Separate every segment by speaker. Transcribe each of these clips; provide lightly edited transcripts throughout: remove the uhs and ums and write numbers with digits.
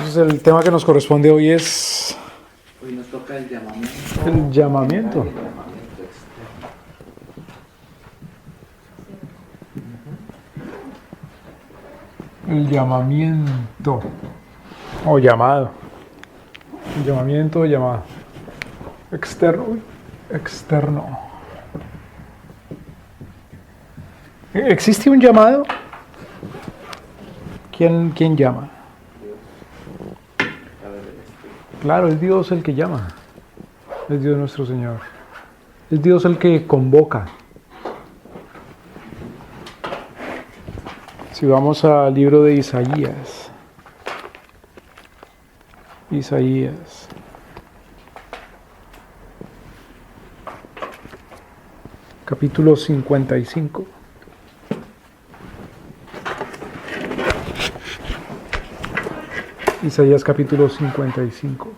Speaker 1: Entonces el tema que nos corresponde hoy es
Speaker 2: Hoy nos toca el llamamiento.
Speaker 1: el llamamiento.
Speaker 2: Externo.
Speaker 1: El llamamiento o llamado. El llamamiento o llamado. Externo. Externo. ¿Existe un llamado? ¿Quién llama? Claro, es Dios el que llama. Es Dios nuestro Señor. Es Dios el que convoca. Si vamos al libro de Isaías. Isaías. Capítulo 55. Isaías capítulo 55.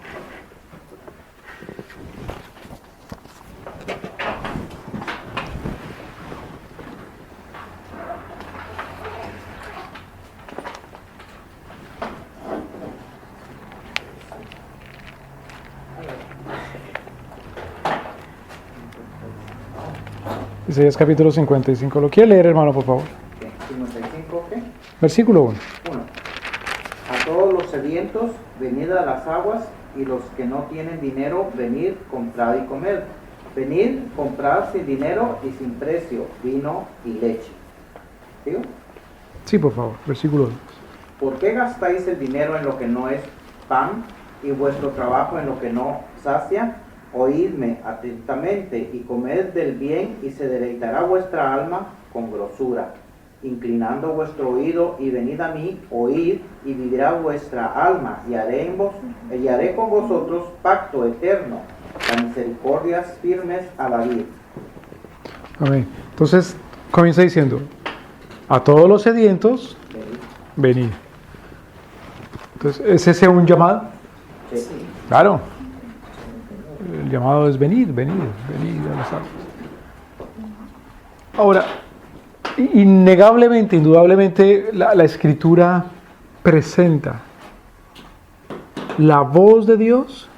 Speaker 1: Isaías capítulo 55. ¿Lo quiere leer, hermano, por favor?
Speaker 2: ¿55 qué?
Speaker 1: Versículo 1.
Speaker 2: 1. A todos los sedientos, venid a las aguas, y los que no tienen dinero, venid, comprad y comed. Venid, comprad sin dinero y sin precio, vino y leche. ¿Sigo?
Speaker 1: Sí, por favor. Versículo 2.
Speaker 2: ¿Por qué gastáis el dinero en lo que no es pan y vuestro trabajo en lo que no sacia? Oídme atentamente y comed del bien, y se deleitará vuestra alma con grosura. Inclinando vuestro oído y venid a mí, oíd, y vivirá vuestra alma, y haré con vosotros pacto eterno, las misericordias firmes a David.
Speaker 1: Amén. Entonces, comienza diciendo, a todos los sedientos, venid. Entonces, ¿es ese un llamado?
Speaker 2: Sí.
Speaker 1: Claro. El llamado es venid a las aguas. Ahora, innegablemente, indudablemente, la Escritura presenta la voz de Dios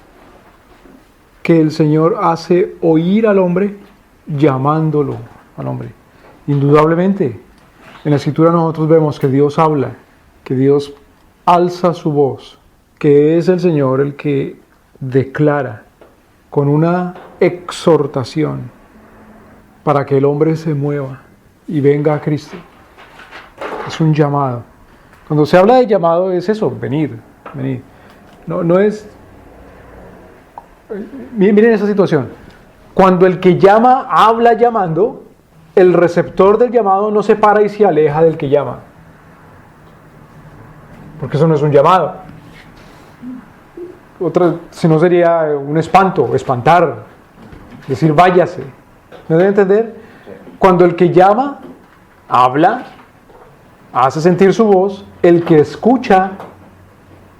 Speaker 1: que el Señor hace oír al hombre, llamándolo al hombre. Indudablemente, en la Escritura nosotros vemos que Dios habla, que Dios alza su voz, que es el Señor el que declara con una exhortación para que el hombre se mueva y venga a Cristo. Es un llamado. Cuando se habla de llamado es eso, venir. No es... Miren esa situación. Cuando el que llama habla llamando, el receptor del llamado no se para y se aleja del que llama. Porque eso no es un llamado. Otra, si no sería un espanto, espantar, decir váyase. ¿Me debe entender? Cuando el que llama, habla, hace sentir su voz, el que escucha,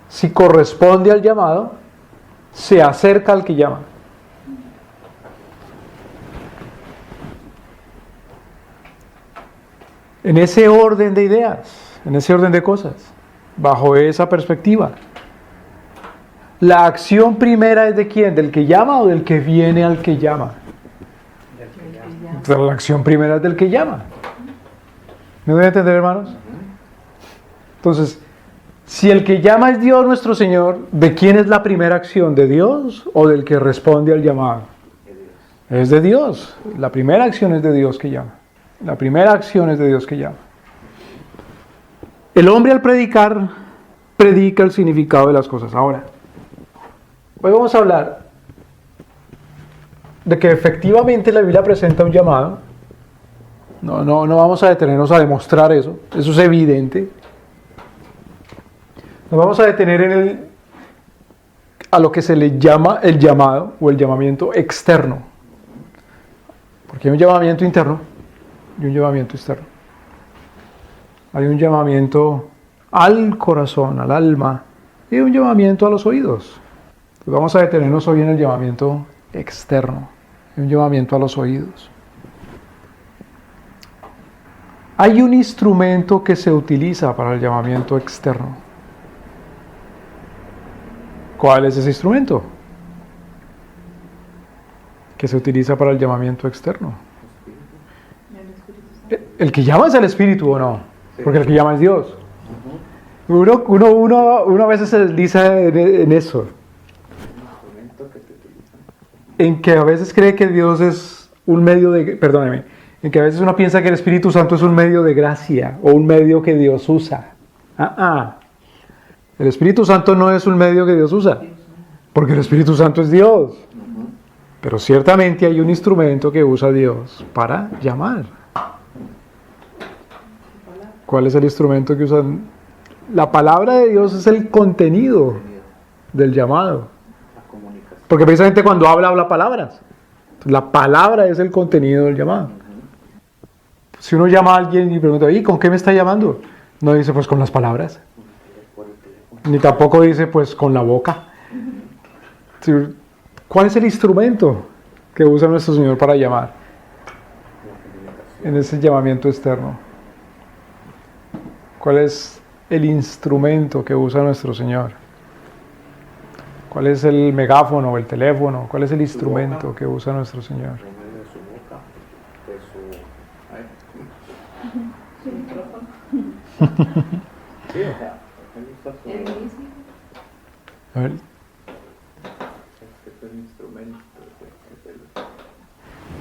Speaker 1: si corresponde al llamado, se acerca al que llama. En ese orden de ideas, en ese orden de cosas, bajo esa perspectiva. ¿La acción primera es de quién? ¿Del que llama o del que viene al que llama? La acción primera es del que llama. ¿Me voy a entender, hermanos? Entonces, si el que llama es Dios nuestro Señor, ¿de quién es la primera acción? ¿De Dios o del que responde al llamado? Es de Dios. La primera acción es de Dios que llama. La primera acción es de Dios que llama. El hombre al predicar, predica el significado de las cosas. Ahora, hoy vamos a hablar de que efectivamente la Biblia presenta un llamado. No vamos a detenernos a demostrar eso. Eso es evidente. Nos vamos a detener a lo que se le llama el llamado o el llamamiento externo. Porque hay un llamamiento interno y un llamamiento externo. Hay un llamamiento al corazón, al alma, y un llamamiento a los oídos. Pues vamos a detenernos hoy en el llamamiento externo, un llamamiento a los oídos. Hay un instrumento que se utiliza para el llamamiento externo. ¿Cuál es ese instrumento que se utiliza para el llamamiento externo? ¿El que llama es el Espíritu o no? Porque el que llama es Dios. Uno a veces se desliza en eso. En que a veces cree que Dios es un medio de... Perdóneme. En que a veces uno piensa que el Espíritu Santo es un medio de gracia o un medio que Dios usa. El Espíritu Santo no es un medio que Dios usa, porque el Espíritu Santo es Dios. Pero ciertamente hay un instrumento que usa Dios para llamar. ¿Cuál es el instrumento que usa? La palabra de Dios es el contenido del llamado. Porque precisamente cuando habla palabras. La palabra es el contenido del llamado. Si uno llama a alguien y pregunta, ¿y con qué me está llamando? No dice, pues con las palabras. Ni tampoco dice, pues con la boca. ¿Cuál es el instrumento que usa nuestro Señor para llamar? En ese llamamiento externo. ¿Cuál es el instrumento que usa nuestro Señor? ¿Cuál es el megáfono o el teléfono? ¿Cuál es el instrumento que usa nuestro Señor? A ver.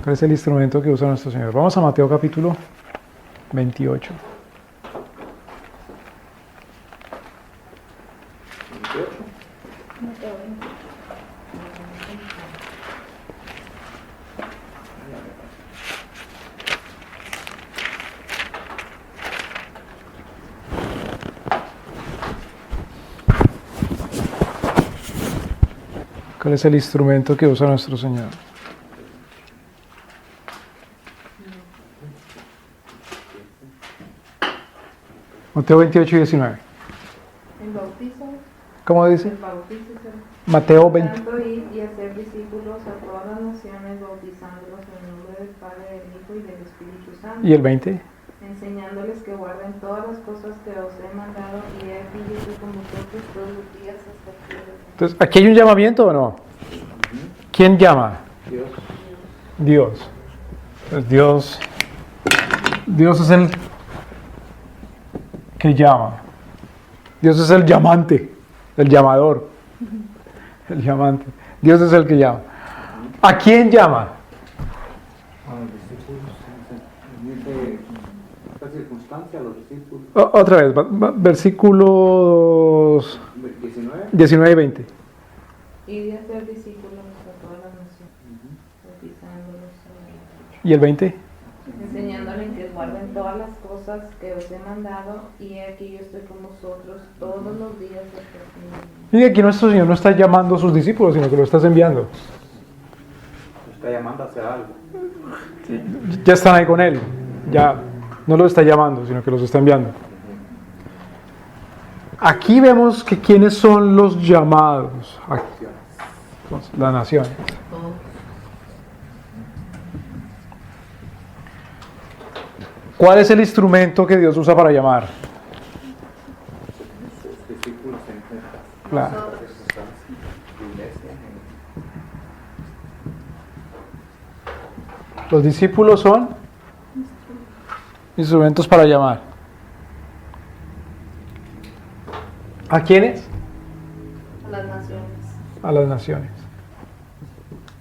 Speaker 1: ¿Cuál es el instrumento que usa nuestro Señor? Vamos a Mateo capítulo 28. ¿Cuál es el instrumento que usa nuestro Señor? Mateo 28 y 19.
Speaker 3: El bautizo.
Speaker 1: ¿Cómo dice?
Speaker 3: El bautizo es el
Speaker 1: Mateo 20.
Speaker 3: tanto ir y hacer discípulos a todas las naciones, bautizándolos en el nombre del Padre, del Hijo y del Espíritu Santo.
Speaker 1: ¿Y el 20?
Speaker 3: Enseñándoles que guarden todas las cosas que os he mandado, y he aquí yo estoy con vosotros todos los días hasta el fin del mundo.
Speaker 1: Entonces, ¿aquí hay un llamamiento o no? ¿Quién llama? Dios. Pues Dios es el que llama. Dios es el llamante, el llamador. El llamante. Dios es el que llama. ¿A quién llama?
Speaker 4: A los discípulos, en esta circunstancia, a los discípulos.
Speaker 1: Otra vez, versículos 19 y 20.
Speaker 3: Y de hacer discípulos a todas las naciones, bautizándolos en el
Speaker 1: ¿Y el 20?
Speaker 3: enseñándoles que guarden todas las cosas que os he mandado, y he aquí yo estoy con vosotros todos los días hasta el fin del mundo.
Speaker 1: Y aquí nuestro Señor no está llamando a sus discípulos, sino que lo estás enviando.
Speaker 4: Lo está llamando a hacer algo.
Speaker 1: Ya están ahí con Él. Ya no los está llamando, sino que los está enviando. Aquí vemos que quiénes son los llamados. Las naciones. ¿Cuál es el instrumento que Dios usa para llamar?
Speaker 4: Sus discípulos en esta
Speaker 1: Claro.
Speaker 4: circunstancia, la iglesia.
Speaker 1: Los discípulos son instrumentos para llamar. ¿A quiénes?
Speaker 3: A las naciones.
Speaker 1: A las naciones.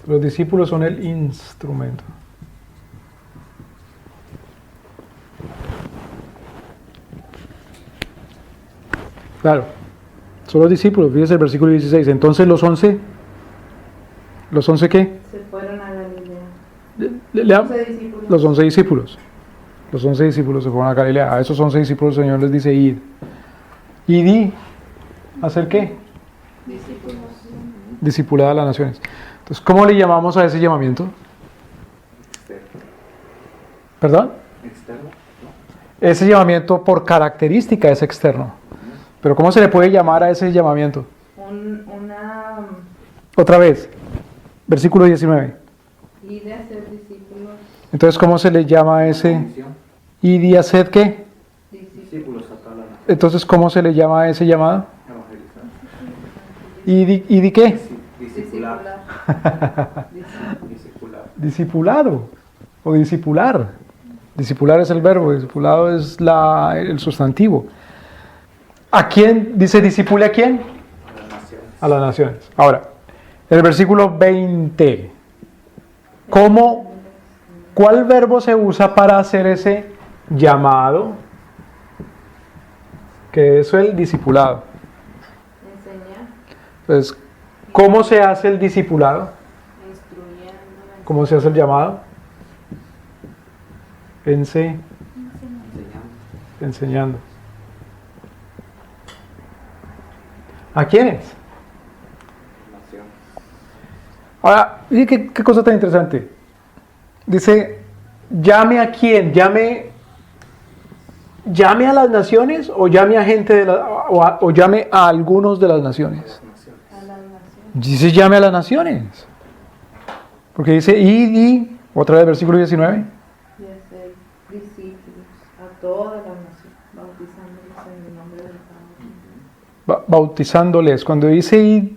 Speaker 1: Los discípulos son el instrumento. Claro, son los discípulos. Fíjese el versículo 16. Entonces los 11, ¿los 11 qué?
Speaker 3: Se fueron a Galilea.
Speaker 1: Lea-
Speaker 3: 11 discípulos.
Speaker 1: Los 11 discípulos. Los 11 discípulos se fueron a Galilea. A esos 11 discípulos el Señor les dice, id. Id y ¿hacer qué?
Speaker 3: Discípulos.
Speaker 1: Discipulad a las naciones. Entonces, ¿cómo le llamamos a ese llamamiento?
Speaker 4: Externo.
Speaker 1: ¿Perdón?
Speaker 4: Externo.
Speaker 1: Ese llamamiento por característica es externo. Pero ¿cómo se le puede llamar a ese llamamiento?
Speaker 3: Una
Speaker 1: Otra vez, versículo 19.
Speaker 3: y de hacer discípulos.
Speaker 1: Entonces, ¿cómo se le llama a ese?
Speaker 4: Misión.
Speaker 1: ¿Id y haced qué?
Speaker 3: Discípulos.
Speaker 4: Discípulos a toda la nación.
Speaker 1: Entonces, ¿cómo se le llama a ese llamado?
Speaker 4: Evangelizar.
Speaker 1: ¿Y di qué?
Speaker 4: Discipular.
Speaker 3: Discipular.
Speaker 4: Discipular.
Speaker 1: Discipulado o discipular. Discipular es el verbo, discipulado es el sustantivo. ¿A quién? Dice discipule a quién?
Speaker 4: A las naciones.
Speaker 1: A las naciones. Ahora, en el versículo 20, ¿cuál verbo se usa para hacer ese llamado? Que es el discipulado.
Speaker 3: Enseñar,
Speaker 1: Entonces, ¿cómo se hace el discipulado?
Speaker 3: instruyendo,
Speaker 1: ¿Cómo se hace el llamado?
Speaker 4: Enseñando.
Speaker 1: Enseñando. ¿A quiénes?
Speaker 4: Naciones.
Speaker 1: Ahora, ¿qué cosa tan interesante? Dice, ¿llame a quién? ¿Llame a las naciones o llame a gente o llame a algunos de las naciones?
Speaker 4: Naciones.
Speaker 3: a las naciones.
Speaker 1: Dice, llame a las naciones. Porque dice, y otra vez versículo 19.
Speaker 3: Y hacer discípulos a todas las naciones, bautizándolos en el nombre del Padre.
Speaker 1: Bautizándoles. Cuando dice id,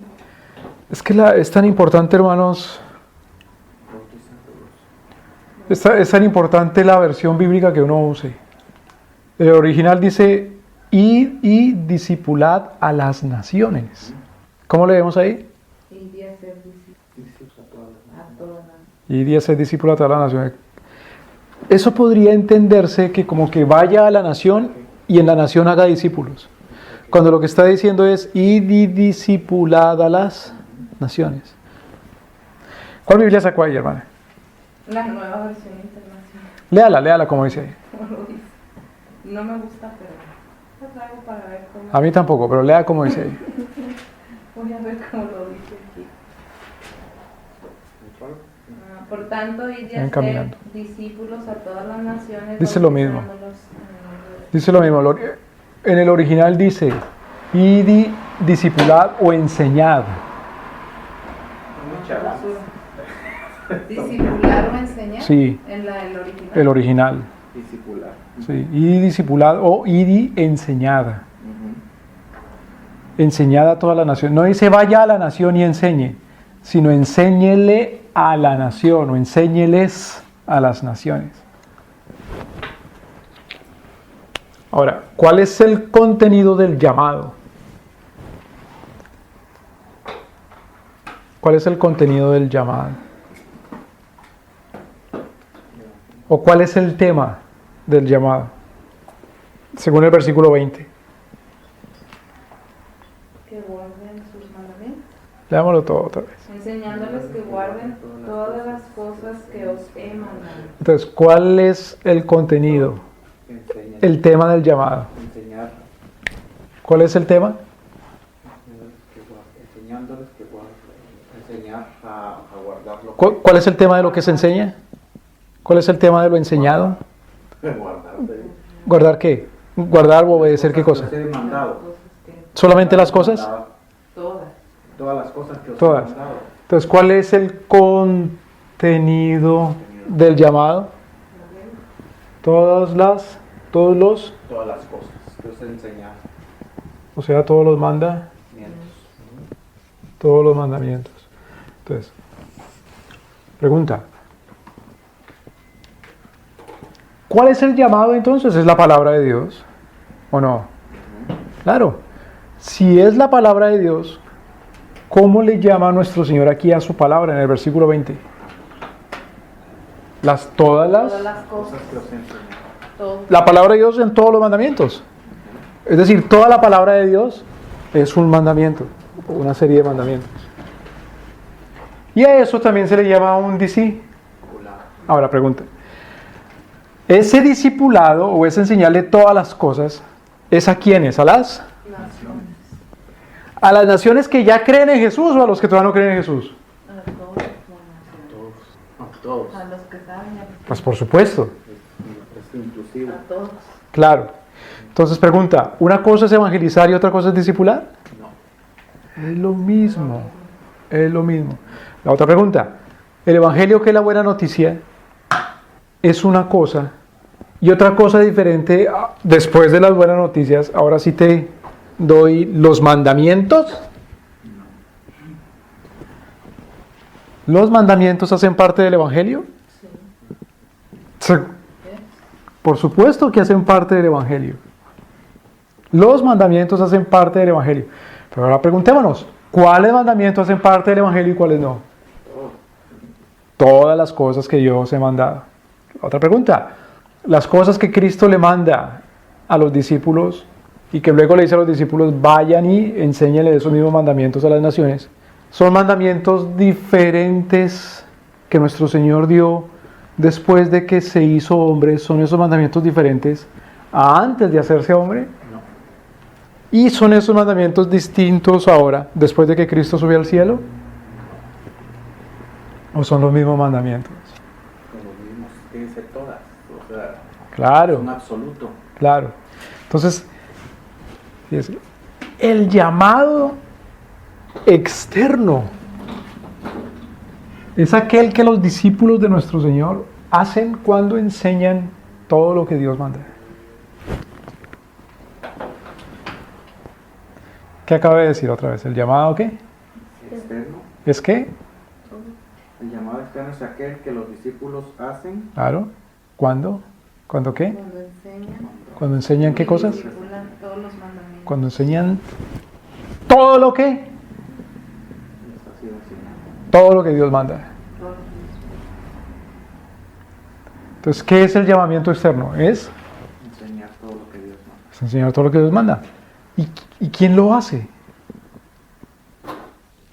Speaker 1: es que es tan importante, hermanos, es tan importante la versión bíblica que uno use. El original dice, id y discipulad a las naciones. ¿Cómo leemos ahí?
Speaker 3: Y de hacer discípulos a todas las naciones.
Speaker 1: Id y hacer discípulos a todas las naciones. Eso podría entenderse que como que vaya a la nación y en la nación haga discípulos. Cuando lo que está diciendo es, id y discipulad a las naciones. ¿Cuál Biblia sacó ahí, hermana?
Speaker 3: La nueva versión internacional,
Speaker 1: Léala como dice ahí.
Speaker 3: como lo dice. No me gusta, pero la traigo para ver cómo.
Speaker 1: A mí tampoco, pero lea como dice ahí.
Speaker 3: Voy a ver cómo lo dice aquí. Por tanto, id y
Speaker 1: Ven
Speaker 3: hacer
Speaker 1: caminando.
Speaker 3: discípulos a todas las naciones.
Speaker 1: Dice lo mismo.
Speaker 3: bautizándolos en el nombre del
Speaker 1: Dice lo mismo. En el original dice, id y discipulad o enseñad.
Speaker 4: Mucha más.
Speaker 3: Discipular o enseñar.
Speaker 1: Sí.
Speaker 3: En el original.
Speaker 1: El original.
Speaker 4: Discipular.
Speaker 1: Sí. Id y discipulad o id y enseñad. Enseñad a toda la nación. No dice vaya a la nación y enseñe, sino enséñele a la nación o enséñeles a las naciones. Ahora, ¿cuál es el contenido del llamado? ¿Cuál es el contenido del llamado? ¿O cuál es el tema del llamado? Según el versículo 20.
Speaker 3: Que guarden sus mandamientos.
Speaker 1: Leámoslo todo otra vez.
Speaker 3: Enseñándoles que guarden todas las cosas que os he mandado.
Speaker 1: Entonces, ¿cuál es el contenido?
Speaker 4: Enseñar.
Speaker 1: El tema del llamado.
Speaker 4: Enseñar.
Speaker 1: ¿Cuál es el tema?
Speaker 4: Enseñándoles que guarden. Enseñar a guardar lo que.
Speaker 1: ¿Cuál es el tema de lo que se enseña? ¿Cuál es el tema de lo enseñado?
Speaker 4: Guardar.
Speaker 1: ¿Guardar qué? ¿Guardar o obedecer qué cosa?
Speaker 4: Os he mandado.
Speaker 3: Cosas que
Speaker 1: ¿Solamente las cosas?
Speaker 3: todas.
Speaker 4: Todas las cosas que os he
Speaker 1: Todas.
Speaker 4: mandado.
Speaker 1: Entonces, ¿cuál es el contenido del llamado? Todos los,
Speaker 4: Todas las cosas que os he enseñado.
Speaker 1: o sea, todos los mandamientos. Todos los mandamientos. Entonces, pregunta. ¿Cuál es el llamado entonces? ¿Es la palabra de Dios o no? Claro. Si es la palabra de Dios, ¿cómo le llama nuestro Señor aquí a su palabra en el versículo 20? Todas
Speaker 3: Todas
Speaker 1: las...
Speaker 3: las cosas.
Speaker 4: Cosas que os he enseñado.
Speaker 3: Todo.
Speaker 1: La palabra de Dios en todos los mandamientos. Es decir, toda la palabra de Dios es un mandamiento, una serie de mandamientos. Y a eso también se le llama un discipulado. Ahora pregunta. Ese discipulado o ese enseñarle todas las cosas, ¿es a quiénes? ¿A las?
Speaker 3: Naciones.
Speaker 1: ¿A las naciones que ya creen en Jesús o a los que todavía no creen en Jesús?
Speaker 3: A todas las naciones.
Speaker 4: A todos.
Speaker 3: A los que saben y a los que
Speaker 1: Pues por supuesto,
Speaker 4: Es inclusivo.
Speaker 3: a todos.
Speaker 1: claro. Entonces pregunta, ¿una cosa es evangelizar y otra cosa es discipular?
Speaker 4: No.
Speaker 1: Es lo mismo, es lo mismo. La otra pregunta, ¿el evangelio que es la buena noticia es una cosa y otra cosa diferente después de las buenas noticias? Ahora sí te doy los mandamientos. ¿Los mandamientos hacen parte del Evangelio?
Speaker 3: Sí.
Speaker 1: Por supuesto que hacen parte del Evangelio. Los mandamientos hacen parte del Evangelio. Pero ahora preguntémonos, ¿cuáles mandamientos hacen parte del Evangelio y cuáles no? Todas las cosas que Dios he mandado. Otra pregunta, las cosas que Cristo le manda a los discípulos y que luego le dice a los discípulos, vayan y enséñenle esos mismos mandamientos a las naciones, son mandamientos diferentes que nuestro Señor dio después de que se hizo hombre. ¿Son esos mandamientos diferentes a antes de hacerse hombre?
Speaker 4: No.
Speaker 1: ¿Y son esos mandamientos distintos ahora, después de que Cristo subió al cielo? ¿O son los mismos mandamientos?
Speaker 4: Con los mismos que dice todas. O sea,
Speaker 1: Claro,
Speaker 4: un absoluto.
Speaker 1: claro. Entonces, fíjese, el llamado externo es aquel que los discípulos de nuestro Señor hacen cuando enseñan todo lo que Dios manda. ¿Qué acaba de decir otra vez? ¿El llamado qué?
Speaker 4: Externo.
Speaker 1: ¿Es qué?
Speaker 4: El llamado externo es aquel que los discípulos hacen
Speaker 1: Claro. ¿Cuándo? ¿Cuándo qué?
Speaker 3: Cuando enseñan.
Speaker 1: ¿Cuando enseñan qué cosas?
Speaker 3: Discipulan todos los mandamientos.
Speaker 1: Cuando enseñan todo lo que,
Speaker 4: está sido enseñado.
Speaker 1: todo lo que Dios manda.
Speaker 3: Todos los
Speaker 1: Entonces, ¿qué es el llamamiento externo? Es
Speaker 4: Enseñar todo lo que Dios manda.
Speaker 1: enseñar todo lo que Dios manda. ¿Y quién lo hace?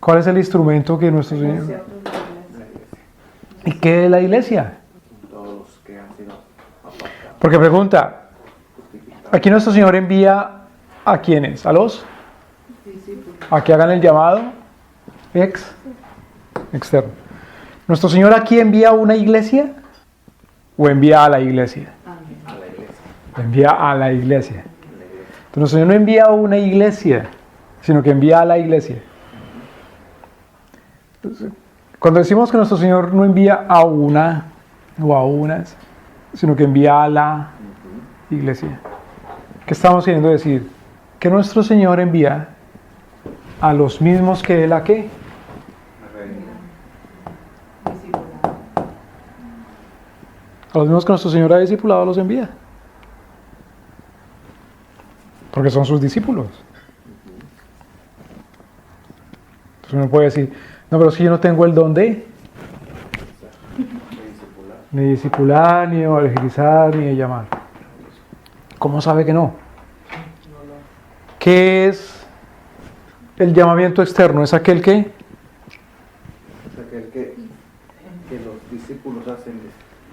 Speaker 1: ¿Cuál es el instrumento que nuestro Señor?
Speaker 3: discípulos de la
Speaker 4: La
Speaker 3: iglesia.
Speaker 4: iglesia.
Speaker 1: ¿Y qué es la iglesia?
Speaker 4: Todos los que han sido apartados,
Speaker 1: Porque pregunta,
Speaker 4: justificados.
Speaker 1: aquí nuestro Señor envía a quiénes, a los
Speaker 3: Discípulos.
Speaker 1: a que hagan el llamado externo. ¿Nuestro Señor aquí envía a una iglesia o envía a la iglesia?
Speaker 3: Amén.
Speaker 4: A la iglesia.
Speaker 1: Envía a la iglesia.
Speaker 4: La iglesia.
Speaker 1: Entonces, nuestro Señor no envía a una iglesia, sino que envía a la iglesia. Entonces, cuando decimos que nuestro Señor no envía a una o a unas, sino que envía a la iglesia, ¿qué estamos queriendo decir? Que nuestro Señor envía a los mismos que Él a qué?
Speaker 3: Discipulado.
Speaker 1: A los mismos que nuestro Señor ha discipulado los envía. Porque son sus discípulos. Entonces uno puede decir, no, pero si yo no tengo el don de ni discipular, ni evangelizar, ni de llamar. ¿Cómo sabe que no? ¿Qué es el llamamiento externo? ¿Es aquel que?
Speaker 4: Es aquel que los discípulos hacen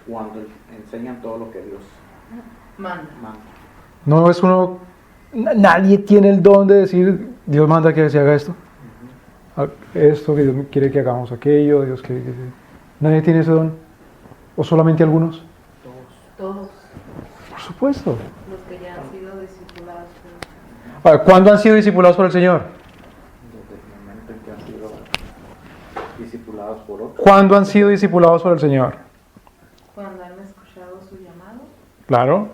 Speaker 4: cuando enseñan todo lo que Dios
Speaker 3: Manda.
Speaker 4: manda.
Speaker 1: No es uno, nadie tiene el don de decir, Dios manda que se haga esto. Esto, que Dios quiere que hagamos aquello, Dios quiere que... ¿Nadie tiene ese don? ¿O solamente algunos?
Speaker 3: Todos
Speaker 1: Por supuesto.
Speaker 3: los que ya han sido discipulados.
Speaker 1: Ahora, ¿cuándo han sido discipulados por el Señor?
Speaker 4: Desde el momento en que han sido discipulados por otros.
Speaker 1: ¿Cuándo han sido discipulados por el Señor?
Speaker 3: Cuando han escuchado su llamado.
Speaker 1: Claro.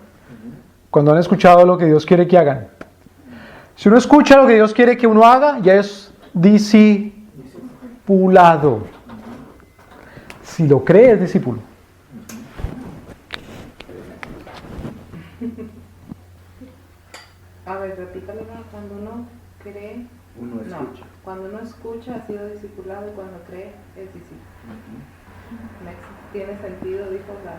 Speaker 1: Cuando han escuchado lo que Dios quiere que hagan. Si uno escucha lo que Dios quiere que uno haga, ya es discipulado. Si lo cree, es discípulo.
Speaker 3: A ver, repítalo. Cuando uno cree.
Speaker 4: Uno
Speaker 3: No,
Speaker 4: escucha.
Speaker 3: cuando uno escucha ha sido discipulado y cuando cree es discípulo. Tiene sentido, dijo la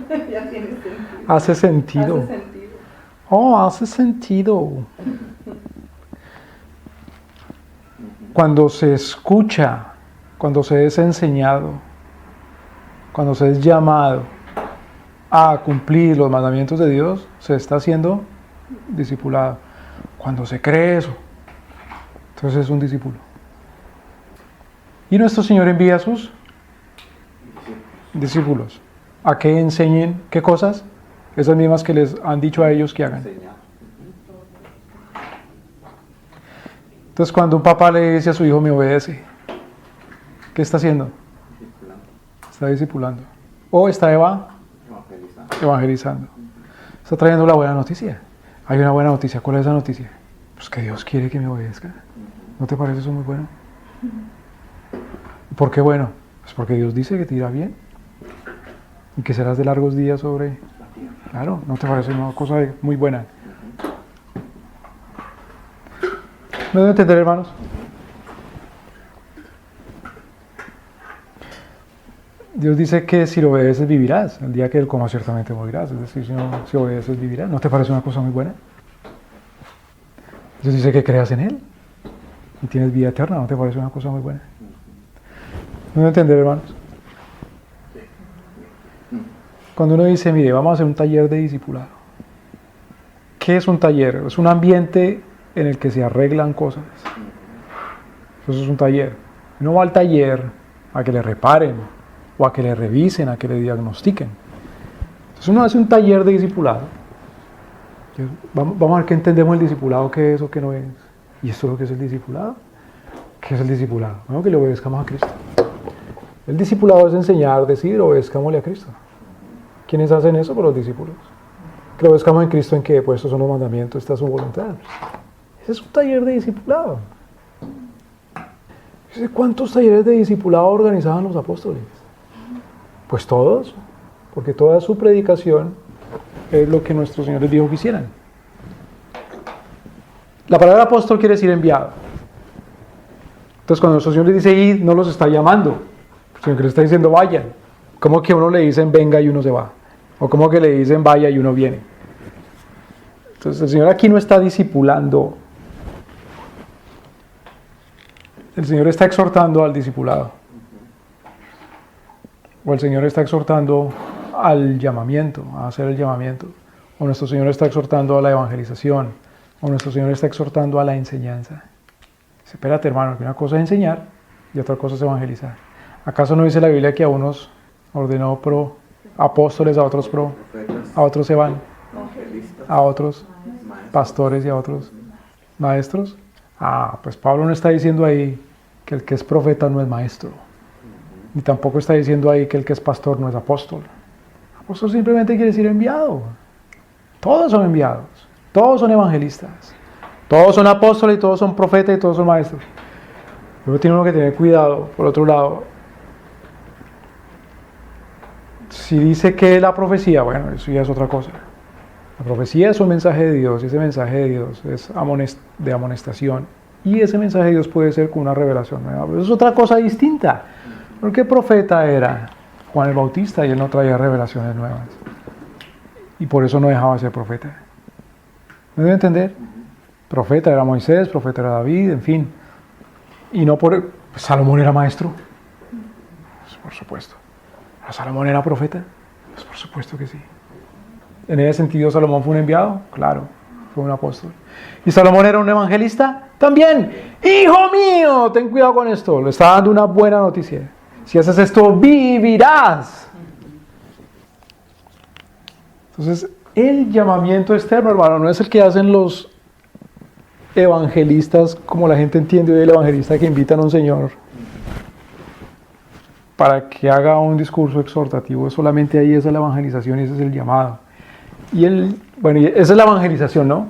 Speaker 3: muchacha. Ya tiene sentido.
Speaker 1: Hace sentido.
Speaker 3: Hace sentido.
Speaker 1: Oh, hace sentido. Cuando se escucha, cuando se es enseñado, cuando se es llamado a cumplir los mandamientos de Dios, se está haciendo discipulado. Cuando se cree eso, entonces es un discípulo. Y nuestro Señor envía a sus discípulos a que enseñen qué cosas, esas mismas que les han dicho a ellos que hagan.
Speaker 4: Enseñar.
Speaker 1: Entonces, cuando un papá le dice a su hijo, me obedece, ¿qué está haciendo?
Speaker 4: Discipulando.
Speaker 1: Está discipulando. O está
Speaker 4: Evangelizando.
Speaker 1: evangelizando. Está trayendo la buena noticia. Hay una buena noticia. ¿Cuál es esa noticia? Pues que Dios quiere que me obedezca. ¿No te parece eso muy bueno? ¿Por qué bueno? Pues porque Dios dice que te irá bien y que serás de largos días sobre... Claro, ¿no te parece una cosa muy buena? ¿Me deben entender, hermanos? Dios dice que si lo obedeces vivirás, el día que Él coma ciertamente morirás, es decir, si obedeces vivirás. ¿No te parece una cosa muy buena? Dios dice que creas en Él y tienes vida eterna, ¿no te parece una cosa muy buena? ¿Me deben entender, hermanos? Cuando uno dice, mire, vamos a hacer un taller de discipulado. ¿Qué es un taller? Es un ambiente en el que se arreglan cosas. Eso es un taller. Uno va al taller a que le reparen, o a que le revisen, a que le diagnostiquen. Entonces uno hace un taller de discipulado. Vamos a ver qué entendemos el discipulado, qué es o qué no es. ¿Y esto es lo que es el discipulado? ¿Qué es el discipulado? Bueno, que le obedezcamos a Cristo. El discipulado es enseñar, decir, obedezcámosle a Cristo. ¿Quiénes hacen eso? Por los discípulos. Que lo obedezcamos en Cristo, ¿en qué? Pues estos son los mandamientos, esta es su voluntad. Ese es un taller de discipulado. ¿Cuántos talleres de discipulado organizaban los apóstoles? Pues todos, porque toda su predicación es lo que nuestro Señor les dijo que hicieran. La palabra apóstol quiere decir enviado. Entonces cuando nuestro Señor les dice ir, no los está llamando, sino que les está diciendo vayan. Como que a uno le dicen venga y uno se va, o como que le dicen vaya y uno viene. Entonces el Señor aquí no está discipulando, el Señor está exhortando al discipulado, o el Señor está exhortando al llamamiento, a hacer el llamamiento, o nuestro Señor está exhortando a la evangelización, o nuestro Señor está exhortando a la enseñanza. Dice, espérate, hermano, que una cosa es enseñar y otra cosa es evangelizar. ¿Acaso no dice la Biblia que a unos ordenó pro apóstoles, a otros se van, a otros pastores y a otros maestros? Pues Pablo no está diciendo ahí que el que es profeta no es maestro, ni tampoco está diciendo ahí que el que es pastor no es apóstol. Apóstol simplemente quiere decir enviado. Todos son enviados, todos son evangelistas, todos son apóstoles y todos son profetas y todos son maestros. Luego tiene uno que tener cuidado, por otro lado. Si dice que la profecía, bueno, eso ya es otra cosa. La profecía es un mensaje de Dios, y ese mensaje de Dios es de amonestación, y ese mensaje de Dios puede ser con una revelación nueva. Pero eso es otra cosa distinta. Porque profeta era Juan el Bautista y él no traía revelaciones nuevas. Y por eso no dejaba de ser profeta. ¿Me debe entender? Profeta era Moisés, profeta era David, en fin. Y no por... Salomón era maestro. Pues por supuesto. ¿Salomón era profeta? Pues por supuesto que sí. En ese sentido, ¿Salomón fue un enviado? Claro, fue un apóstol. ¿Y Salomón era un evangelista? También. ¡Hijo mío! Ten cuidado con esto. Le está dando una buena noticia. Si haces esto, vivirás. Entonces, el llamamiento externo, hermano, no es el que hacen los evangelistas, como la gente entiende hoy, el evangelista que invitan a un señor para que haga un discurso exhortativo. Solamente ahí esa es la evangelización y ese es el llamado. Y esa es la evangelización, ¿no?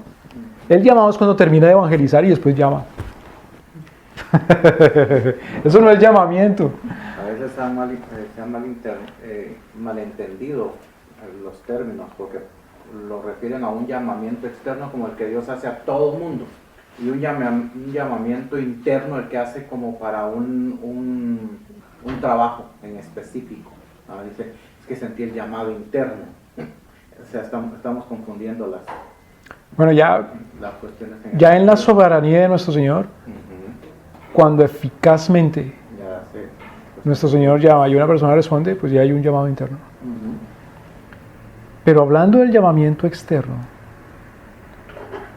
Speaker 1: El llamado es cuando termina de evangelizar y después llama. Eso no es llamamiento.
Speaker 4: A veces se han malentendido los términos, porque lo refieren a un llamamiento externo como el que Dios hace a todo mundo, y un llamamiento interno el que hace como para un trabajo en específico. Dice, es que sentí el llamado interno. O sea, estamos confundiendo las cuestiones.
Speaker 1: Ya en la soberanía de nuestro Señor, cuando eficazmente nuestro Señor llama y una persona responde, pues ya hay un llamado interno. Pero hablando del llamamiento externo,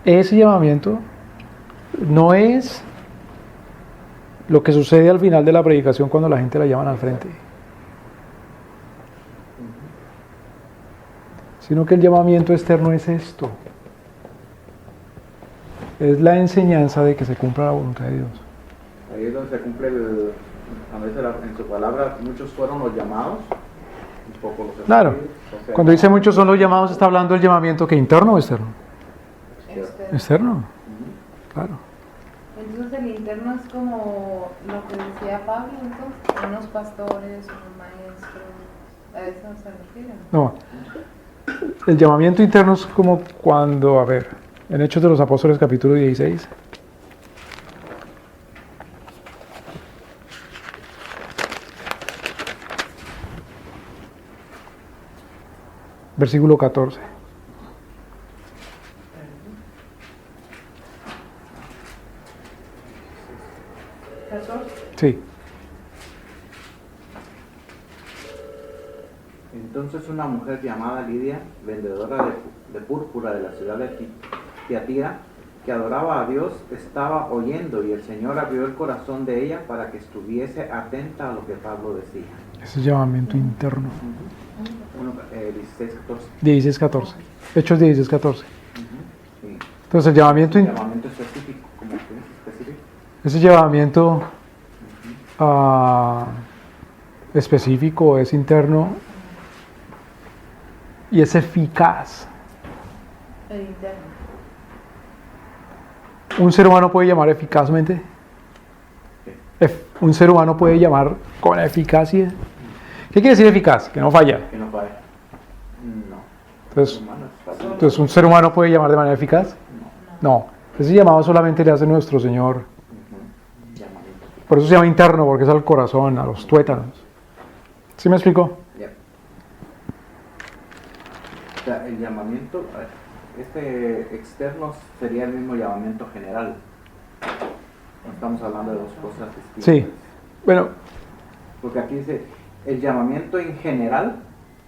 Speaker 1: ese llamamiento no es lo que sucede al final de la predicación cuando la gente la llaman al frente, sino que el llamamiento externo es esto. Es la enseñanza de que se cumpla la voluntad de Dios.
Speaker 4: Ahí es donde se cumple a veces en su palabra, muchos fueron los llamados, un poco los
Speaker 1: claro. Cuando dice muchos son los llamados, ¿está hablando del llamamiento que interno o externo? Externo. Claro.
Speaker 3: Entonces Entonces el interno es como lo que decía Pablo, entonces, unos pastores, unos maestros, a eso se refiere.
Speaker 1: No. El llamamiento interno es como cuando, a ver, en Hechos de los Apóstoles capítulo 16. Versículo 14. Sí.
Speaker 4: Entonces una mujer llamada Lidia, vendedora de púrpura de la ciudad de Tiatira, que adoraba a Dios, estaba oyendo y el Señor abrió el corazón de ella para que estuviese atenta a lo que Pablo decía.
Speaker 1: Ese es llamamiento interno.
Speaker 4: 16, 14.
Speaker 1: 16-14. Hechos 16-14.
Speaker 4: Sí.
Speaker 1: Entonces el llamamiento,
Speaker 4: Llamamiento específico, ¿cómo que es específico?
Speaker 1: ese llamamiento específico, es interno y es eficaz.
Speaker 3: El interno.
Speaker 1: ¿Un ser humano puede llamar eficazmente? ¿Un ser humano puede llamar con eficacia? ¿Qué quiere decir eficaz? Que no falla.
Speaker 4: Que no falla. No.
Speaker 1: Entonces,
Speaker 4: Humano es fácil.
Speaker 1: entonces, ¿un ser humano puede llamar de manera eficaz? No. Ese llamado solamente le hace nuestro Señor.
Speaker 4: Llamamiento.
Speaker 1: Por eso se llama interno, porque es al corazón, a los tuétanos. ¿Sí me explico?
Speaker 4: Ya. O sea, el llamamiento, este externo sería el mismo llamamiento general. No estamos hablando de dos cosas distintas.
Speaker 1: Sí. Bueno,
Speaker 4: Porque aquí dice el llamamiento en general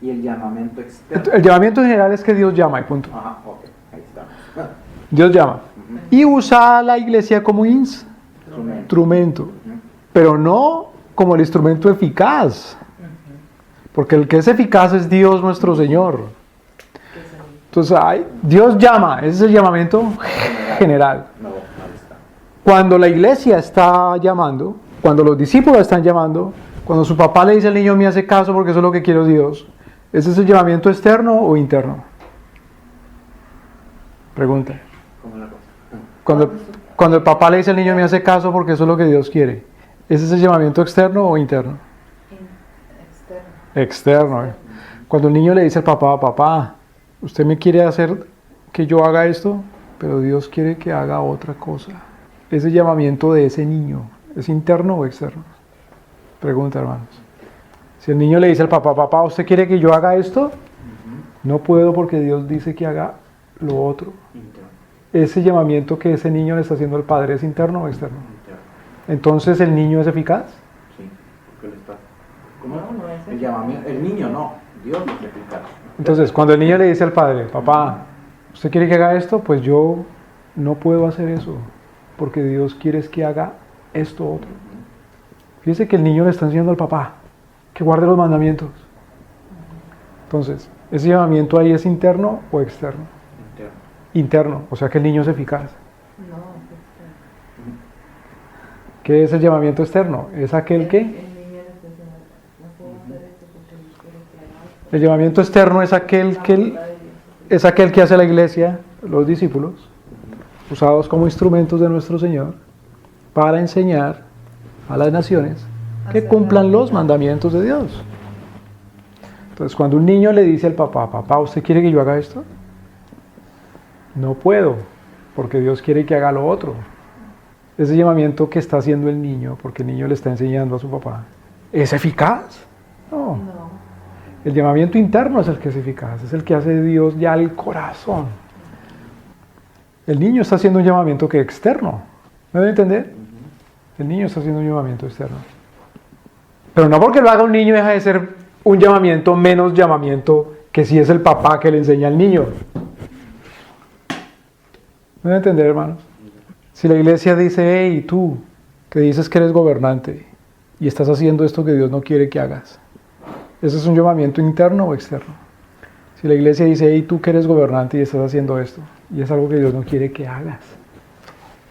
Speaker 4: y el llamamiento externo.
Speaker 1: el llamamiento en general es que Dios llama y punto.
Speaker 4: Ajá, ok, ahí está.
Speaker 1: Dios llama. Y usa a la iglesia como instrumento. Pero no como el instrumento eficaz. Porque el que es eficaz es Dios nuestro Señor. Entonces, Dios llama, ese es el llamamiento general.
Speaker 4: No, ahí está.
Speaker 1: Cuando la iglesia está llamando, cuando los discípulos están llamando, cuando su papá le dice al niño, me hace caso porque eso es lo que quiere Dios, ¿ese es el llamamiento externo o interno? Pregunta.
Speaker 4: ¿Cómo es la cosa?
Speaker 1: Cuando el papá le dice al niño, me hace caso porque eso es lo que Dios quiere, ¿ese es el llamamiento externo o interno?
Speaker 3: Externo.
Speaker 1: Externo. Cuando el niño le dice al papá, papá, usted me quiere hacer que yo haga esto, pero Dios quiere que haga otra cosa. Ese llamamiento de ese niño, ¿es interno o externo? Pregunta, hermanos. Si el niño le dice al papá, papá, ¿usted quiere que yo haga esto? No puedo porque Dios dice que haga lo otro.
Speaker 4: Interno.
Speaker 1: Ese llamamiento que ese niño le está haciendo al padre, ¿es interno o externo?
Speaker 4: Interno.
Speaker 1: Entonces, ¿el niño es eficaz?
Speaker 4: Sí, porque él está. ¿Cómo?
Speaker 3: No, no es
Speaker 4: El llamamiento, el niño no, Dios lo eficaz.
Speaker 1: Entonces, cuando el niño le dice al padre, papá, ¿usted quiere que haga esto? Pues yo no puedo hacer eso, porque Dios quiere es que haga esto otro. Fíjese que el niño le está enseñando al papá que guarde los mandamientos. Entonces, ¿ese llamamiento ahí es interno o externo?
Speaker 4: Interno.
Speaker 1: Interno, o sea que el niño es eficaz.
Speaker 3: No, externo.
Speaker 1: ¿Qué es el llamamiento externo? ¿Es aquel que?
Speaker 3: El niño le está diciendo, no puedo hacer esto porque Dios quiere que haga esto.
Speaker 1: El llamamiento externo es aquel que hace la iglesia, los discípulos, usados como instrumentos de nuestro Señor, para enseñar a las naciones que cumplan los mandamientos de Dios. Entonces, cuando un niño le dice al papá, papá, ¿usted quiere que yo haga esto? No puedo, porque Dios quiere que haga lo otro. Ese llamamiento que está haciendo el niño, porque el niño le está enseñando a su papá, ¿es eficaz? No.
Speaker 3: No.
Speaker 1: El llamamiento interno es el que es eficaz, es el que hace Dios ya al corazón. El niño está haciendo un llamamiento que es externo. ¿Me debe entender? El niño está haciendo un llamamiento externo. Pero no porque lo haga un niño deja de ser un llamamiento menos llamamiento que si es el papá que le enseña al niño. ¿Me debe entender, hermanos? Si la iglesia dice, hey, tú, que dices que eres gobernante y estás haciendo esto que Dios no quiere que hagas, ¿ese es un llamamiento interno o externo? Si la iglesia dice, hey, tú que eres gobernante y estás haciendo esto, y es algo que Dios no quiere que hagas,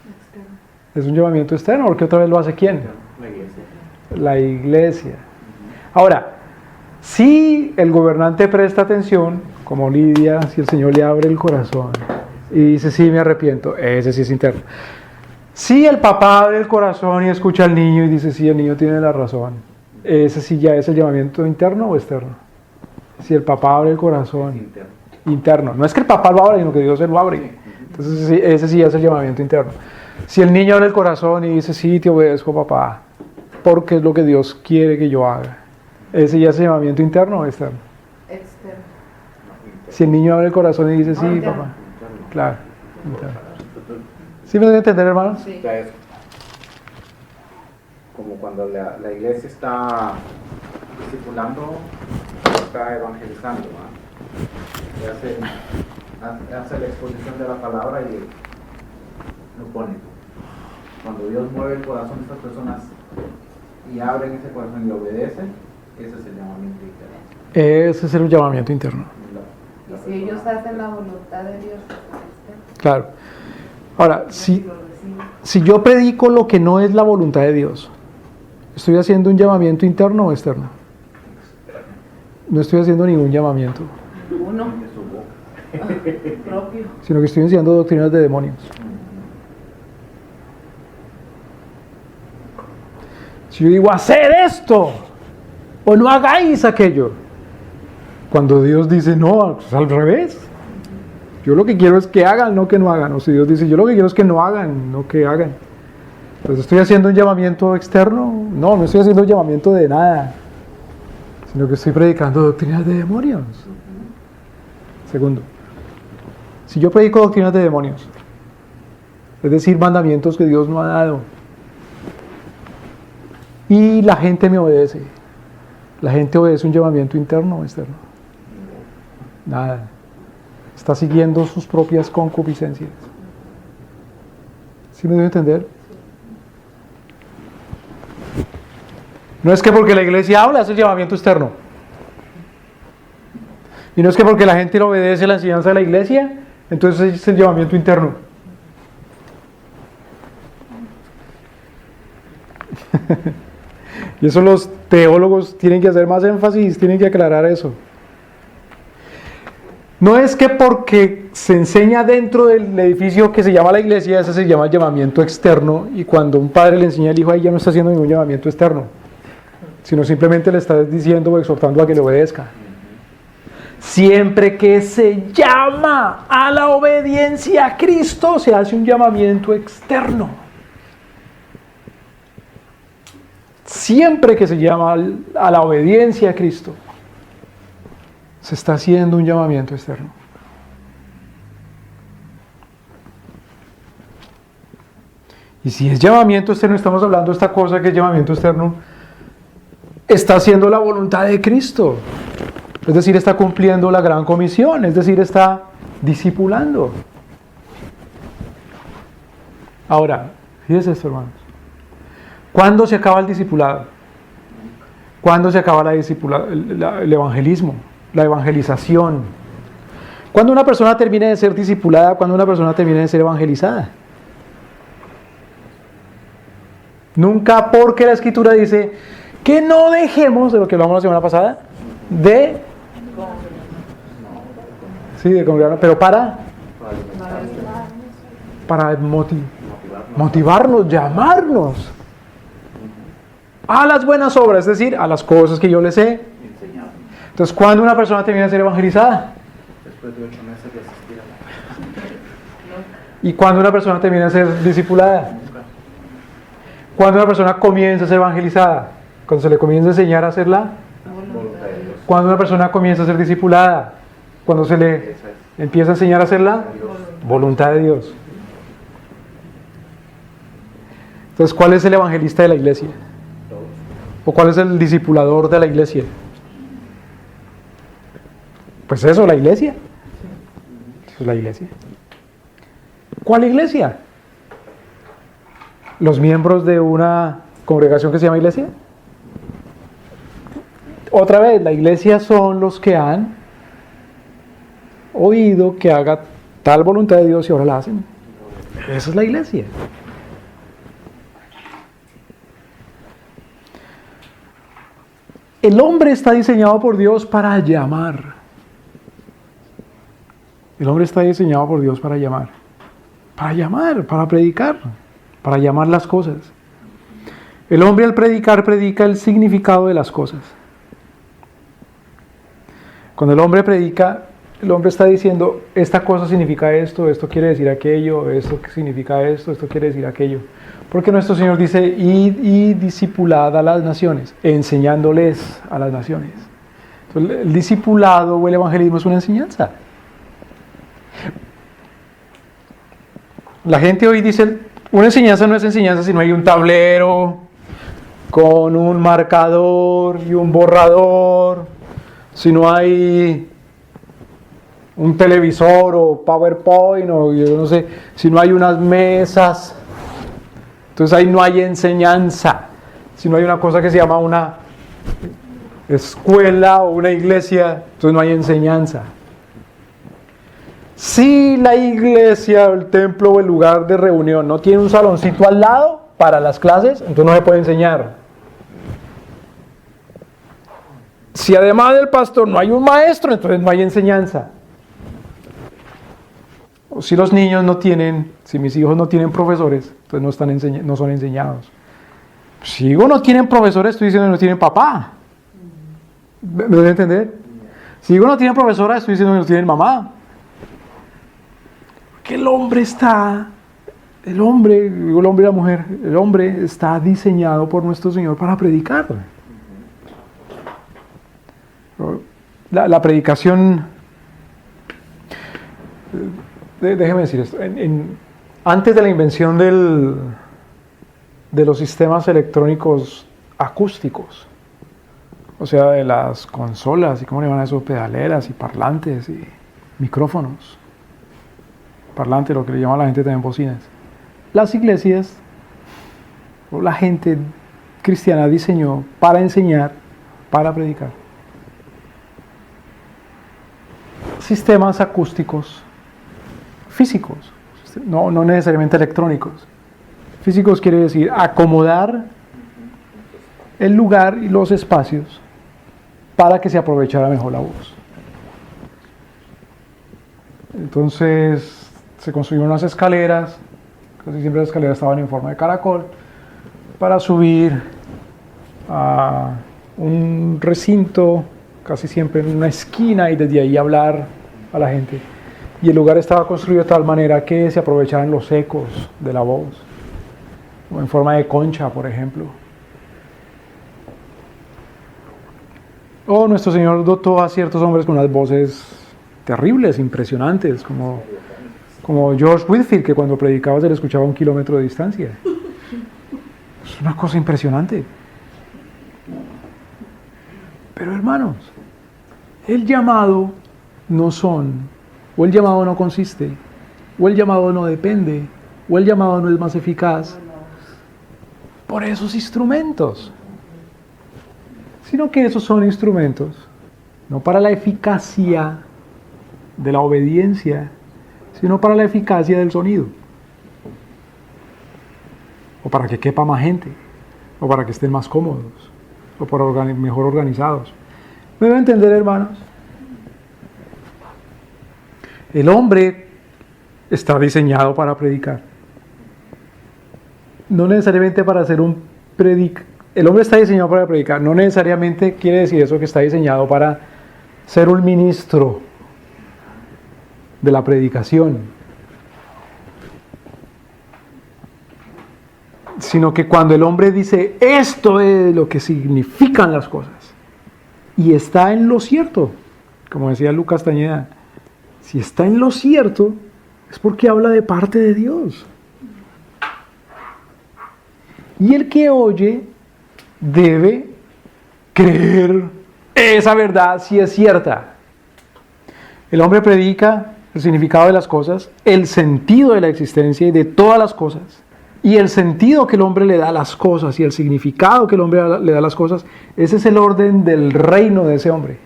Speaker 3: Externo.
Speaker 1: ¿es un llamamiento externo? Porque otra vez lo hace ¿quién?
Speaker 4: La iglesia.
Speaker 1: La iglesia. Ahora, si el gobernante presta atención, como Lidia, si el Señor le abre el corazón y dice, sí, me arrepiento, ese sí es interno. Si el papá abre el corazón y escucha al niño y dice, sí, el niño tiene la razón, ¿ese sí ya es el llamamiento interno o externo? Si el papá abre el corazón,
Speaker 4: Interno.
Speaker 1: interno. No es que el papá lo abra, sino que Dios se lo abre. Entonces sí, ese sí es el llamamiento interno. Si el niño abre el corazón y dice, sí, te obedezco, papá, porque es lo que Dios quiere que yo haga, ¿ese ya es el llamamiento interno o externo?
Speaker 3: Externo.
Speaker 1: Si el niño abre el corazón y dice, sí,
Speaker 3: Interno.
Speaker 1: papá, claro, interno. ¿Sí me debe entender, hermano?
Speaker 3: Sí.
Speaker 4: O sea, es como cuando la iglesia está discipulando, está evangelizando, ¿va? Y hace la exposición de la palabra y lo pone. Cuando Dios mueve el corazón de estas personas y abren ese corazón y obedecen, ese es el llamamiento interno.
Speaker 1: Ese es el llamamiento interno.
Speaker 3: Y si ellos hacen la voluntad de Dios, pues externo.
Speaker 1: Claro. Ahora,
Speaker 3: Si lo reciben.
Speaker 1: si yo predico lo que no es la voluntad de Dios, ¿estoy haciendo un llamamiento interno o externo? No estoy haciendo ningún llamamiento,
Speaker 3: Uno
Speaker 4: De su boca.
Speaker 3: propio.
Speaker 1: sino que estoy enseñando doctrinas de demonios. Si yo digo, hacer esto, o no hagáis aquello, cuando Dios dice, no, es al revés. Yo lo que quiero es que hagan, no que no hagan. O si Dios dice, yo lo que quiero es que no hagan, no que hagan. Entonces, ¿estoy haciendo un llamamiento externo? No, no estoy haciendo un llamamiento de nada, sino que estoy predicando doctrinas de demonios. Segundo, si yo predico doctrinas de demonios, es decir, mandamientos que Dios no ha dado, y la gente me obedece, ¿la gente obedece un llamamiento interno o externo? Nada. Está siguiendo sus propias concupiscencias. ¿Sí me debo entender? No es que porque la iglesia habla es el llamamiento externo. Y no es que porque la gente le obedece la enseñanza de la iglesia, entonces es el llamamiento interno. Y eso los teólogos tienen que hacer más énfasis, tienen que aclarar eso. No es que porque se enseña dentro del edificio que se llama la iglesia, ese se llama llamamiento externo, y cuando un padre le enseña al hijo, ahí ya no está haciendo ningún llamamiento externo, sino simplemente le está diciendo o exhortando a que le obedezca. Siempre que se llama a la obediencia a Cristo, se hace un llamamiento externo. Siempre que se llama a la obediencia a Cristo, se está haciendo un llamamiento externo. Y si es llamamiento externo, estamos hablando de esta cosa que es llamamiento externo, está haciendo la voluntad de Cristo. Es decir, está cumpliendo la gran comisión, es decir, está discipulando. Ahora, fíjense esto, hermanos. ¿Cuándo se acaba el discipulado? ¿Cuándo se acaba el evangelismo? La evangelización. ¿Cuándo una persona termina de ser discipulada? ¿Cuándo una persona termina de ser evangelizada? Nunca, porque la Escritura dice que no dejemos, de lo que hablamos la semana pasada, de congregarnos, pero para motivarnos, llamarnos a las buenas obras, es decir, a las cosas que yo les he. Entonces, ¿cuándo una persona termina de ser evangelizada?
Speaker 4: Después de 8 meses de asistir a la...
Speaker 1: ¿Y cuándo una persona termina de ser discipulada? ¿Cuándo una persona comienza a ser evangelizada? Cuando se le comienza a enseñar a hacerla.
Speaker 4: voluntad de Dios.
Speaker 1: Cuando una persona comienza a ser discipulada. Cuando se le
Speaker 4: Esa es
Speaker 1: empieza a enseñar a hacerla. Voluntad de Dios. Entonces, ¿cuál es el evangelista de la iglesia?
Speaker 4: todo.
Speaker 1: ¿O cuál es el discipulador de la iglesia? Pues eso, la iglesia. Eso es la iglesia. ¿Cuál iglesia? ¿Los miembros de una congregación que se llama iglesia? Otra vez, la iglesia son los que han oído que haga tal voluntad de Dios y ahora la hacen. Esa es la iglesia. El hombre está diseñado por Dios para llamar. El hombre está diseñado por Dios para llamar, para predicar, para llamar las cosas. El hombre al predicar, predica el significado de las cosas. Cuando el hombre predica, el hombre está diciendo, esta cosa significa esto, esto quiere decir aquello, esto significa esto, esto quiere decir aquello. Porque nuestro Señor dice, y discipulad a las naciones, enseñándoles a las naciones. Entonces, el discipulado o el evangelismo es una enseñanza. La gente hoy dice, una enseñanza no es enseñanza si no hay un tablero con un marcador y un borrador, si no hay un televisor o PowerPoint o yo no sé, si no hay unas mesas, entonces ahí no hay enseñanza. Si no hay una cosa que se llama una escuela o una iglesia, entonces no hay enseñanza. Si la iglesia, el templo o el lugar de reunión no tiene un saloncito al lado para las clases, entonces no se puede enseñar. Si además del pastor no hay un maestro, entonces no hay enseñanza. O si los niños no tienen, si mis hijos no tienen profesores, entonces no son enseñados. Si hijos no tienen profesores, estoy diciendo que no tienen papá. ¿Me deben entender? Si hijos no tienen profesora, estoy diciendo que no tienen mamá. Que el hombre y la mujer, el hombre está diseñado por nuestro Señor para predicar. La predicación, déjeme decir esto, antes de la invención de los sistemas electrónicos acústicos, o sea, de las consolas y cómo le llaman a eso, pedaleras y parlantes y micrófonos, parlante, lo que le llama a la gente también bocinas, las iglesias o la gente cristiana diseñó para enseñar, para predicar. Sistemas acústicos físicos, no necesariamente electrónicos. Físicos quiere decir acomodar el lugar y los espacios para que se aprovechara mejor la voz. Entonces se construyeron unas escaleras, casi siempre las escaleras estaban en forma de caracol, para subir a un recinto, casi siempre en una esquina, y desde ahí hablar a la gente. Y el lugar estaba construido de tal manera que se aprovechaban los ecos de la voz, o en forma de concha, por ejemplo. Nuestro Señor dotó a ciertos hombres con unas voces terribles, impresionantes, como George Whitefield, que cuando predicaba se le escuchaba a 1 kilómetro de distancia. Es una cosa impresionante. Pero hermanos, el llamado o el llamado no consiste, o el llamado no depende, o el llamado no es más eficaz por esos instrumentos, sino que esos son instrumentos no para la eficacia de la obediencia, sino para la eficacia del sonido, o para que quepa más gente, o para que estén más cómodos, o para mejor organizados. ¿Me deben entender, hermanos? El hombre está diseñado para predicar. No necesariamente para ser un el hombre está diseñado para predicar, no necesariamente quiere decir eso que está diseñado para ser un ministro de la predicación, sino que cuando el hombre dice esto es lo que significan las cosas y está en lo cierto, como decía Lucas Tañeda, si está en lo cierto es porque habla de parte de Dios, y el que oye debe creer esa verdad si es cierta. El hombre predica el significado de las cosas, el sentido de la existencia y de todas las cosas, y el sentido que el hombre le da a las cosas y el significado que el hombre le da a las cosas, ese es el orden del reino de ese hombre,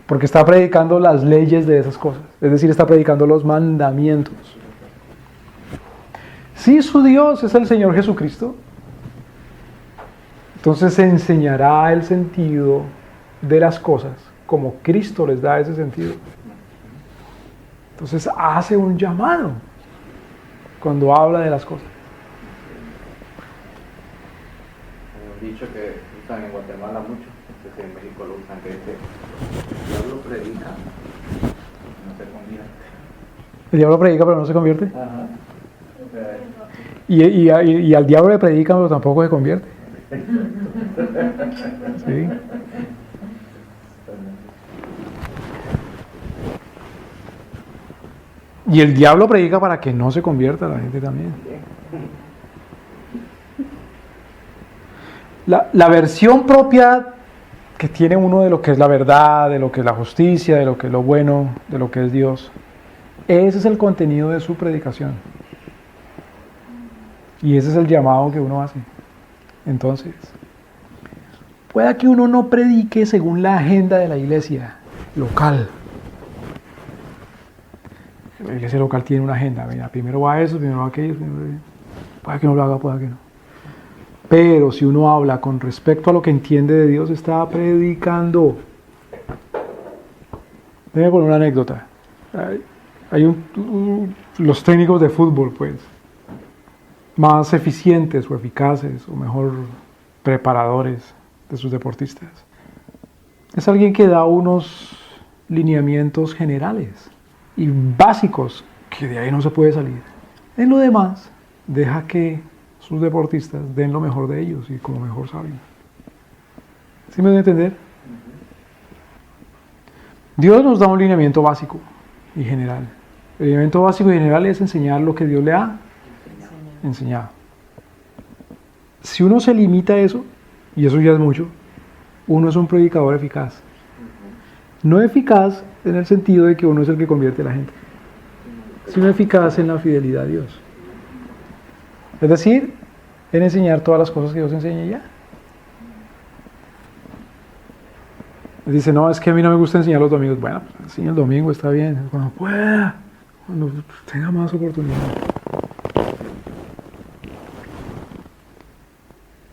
Speaker 1: porque está predicando las leyes de esas cosas, es decir, está predicando los mandamientos. Si su Dios es el Señor Jesucristo, entonces se enseñará el sentido de las cosas como Cristo les da ese sentido. Entonces hace un llamado cuando habla de las cosas.
Speaker 4: dicho que usan en Guatemala mucho, no sé si en México lo usan, que dice, el diablo predica, no se convierte.
Speaker 1: El diablo predica pero no se convierte.
Speaker 4: Ajá.
Speaker 1: Y al diablo le predican pero tampoco se convierte. Sí. Y el diablo predica para que no se convierta la gente también. La versión propia que tiene uno de lo que es la verdad, de lo que es la justicia, de lo que es lo bueno, de lo que es Dios, ese es el contenido de su predicación. Y ese es el llamado que uno hace. Entonces, pueda que uno no predique según la agenda de la iglesia local. La iglesia local tiene una agenda. Mira, primero va eso, primero va aquello. Puede que no lo haga, puede que no. Pero si uno habla con respecto a lo que entiende de Dios, está predicando. Déjame poner una anécdota. Hay los técnicos de fútbol, pues, más eficientes o eficaces o mejor preparadores de sus deportistas. Es alguien que da unos lineamientos generales y básicos que de ahí no se puede salir. En lo demás, deja que sus deportistas den lo mejor de ellos y como mejor saben. ¿Sí me debe entender? Dios nos da un lineamiento básico y general. El lineamiento básico y general es enseñar lo que Dios le ha enseñado. Si uno se limita a eso, y eso ya es mucho, uno es un predicador eficaz. No eficaz en el sentido de que uno es el que convierte a la gente, sino eficaz en la fidelidad a Dios. Es decir, en enseñar todas las cosas que Dios enseña y ya. Dice, no, es que a mí no me gusta enseñar los domingos. Bueno, pues enseña el domingo, está bien. Cuando pueda, cuando tenga más oportunidad.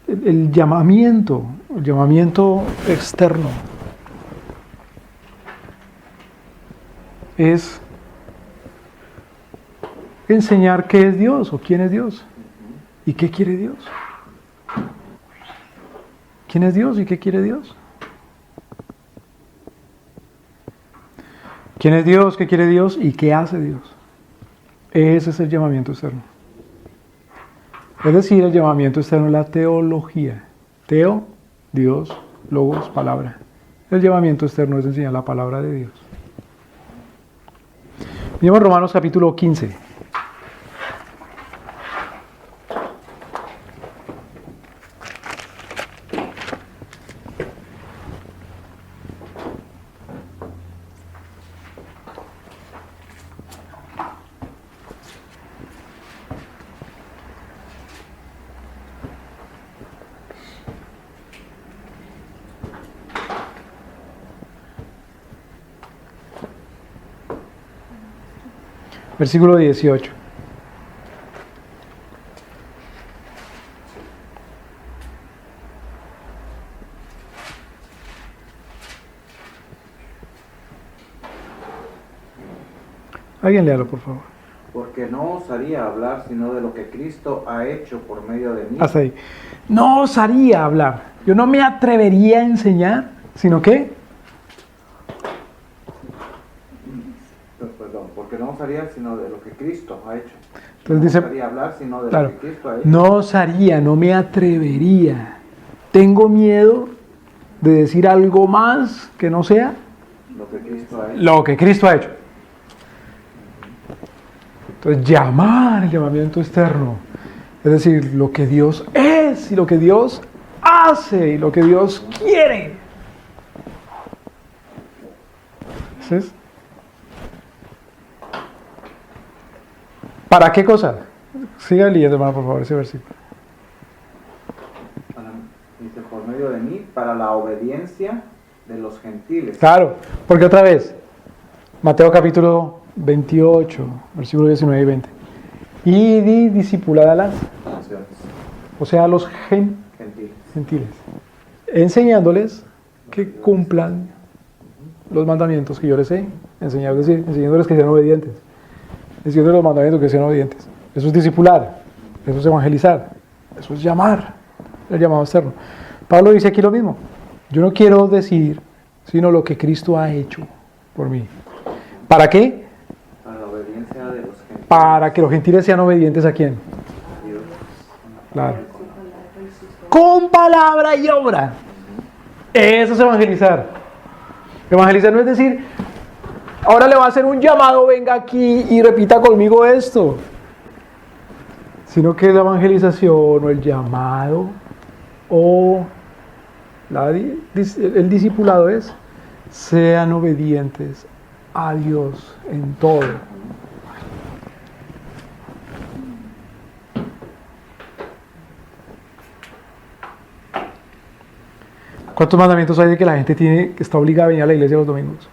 Speaker 1: El llamamiento externo es enseñar qué es Dios o quién es Dios y qué quiere Dios. ¿Quién es Dios y qué quiere Dios? ¿Quién es Dios, qué quiere Dios y qué hace Dios? Ese es el llamamiento externo. Es decir, el llamamiento externo es la teología. Teo, Dios, logos, palabra. El llamamiento externo es enseñar la palabra de Dios. Miremos Romanos capítulo 15. Versículo 18. Alguien léalo, por favor.
Speaker 4: Porque no osaría hablar sino de lo que Cristo ha hecho por medio de mí.
Speaker 1: Hasta ahí. No osaría hablar. Yo no me atrevería a enseñar, sino que
Speaker 4: Perdón, porque no osaría sino de lo que Cristo ha hecho.
Speaker 1: Entonces
Speaker 4: no
Speaker 1: dice,
Speaker 4: osaría hablar sino de
Speaker 1: claro,
Speaker 4: lo que Cristo ha hecho.
Speaker 1: no osaría, no me atrevería. Tengo miedo de decir algo más que no sea
Speaker 4: Lo que Cristo ha hecho.
Speaker 1: lo que Cristo ha hecho. Entonces, llamar el llamamiento externo, es decir, lo que Dios es y lo que Dios hace y lo que Dios quiere. ¿Sí? ¿Para qué cosa? Siga leyendo, hermano, por favor, ese versículo.
Speaker 4: Dice, por medio de mí, para la obediencia de los gentiles.
Speaker 1: Claro, porque otra vez, Mateo capítulo 28, versículos 19 y 20. Y discipulad a las,
Speaker 4: Naciones.
Speaker 1: o sea, a los
Speaker 4: Gentiles.
Speaker 1: gentiles, enseñándoles que cumplan los mandamientos que yo les he enseñado, es decir, enseñándoles que sean obedientes, enseñándoles los mandamientos que sean obedientes. Eso es discipular, eso es evangelizar, eso es llamar. el llamado externo. Pablo dice aquí lo mismo. Yo no quiero decir sino lo que Cristo ha hecho por mí. ¿Para qué?
Speaker 4: Para la obediencia de los gentiles.
Speaker 1: Para que los gentiles sean obedientes ¿a quién?
Speaker 4: A Dios.
Speaker 1: Claro. Con palabra y obra. Eso es evangelizar. Evangelizar no es decir, ahora le va a hacer un llamado, venga aquí y repita conmigo esto. Sino que la evangelización o el llamado o el discipulado es, sean obedientes a Dios en todo. ¿Cuántos mandamientos hay de que la gente está obligada a venir a la iglesia los domingos?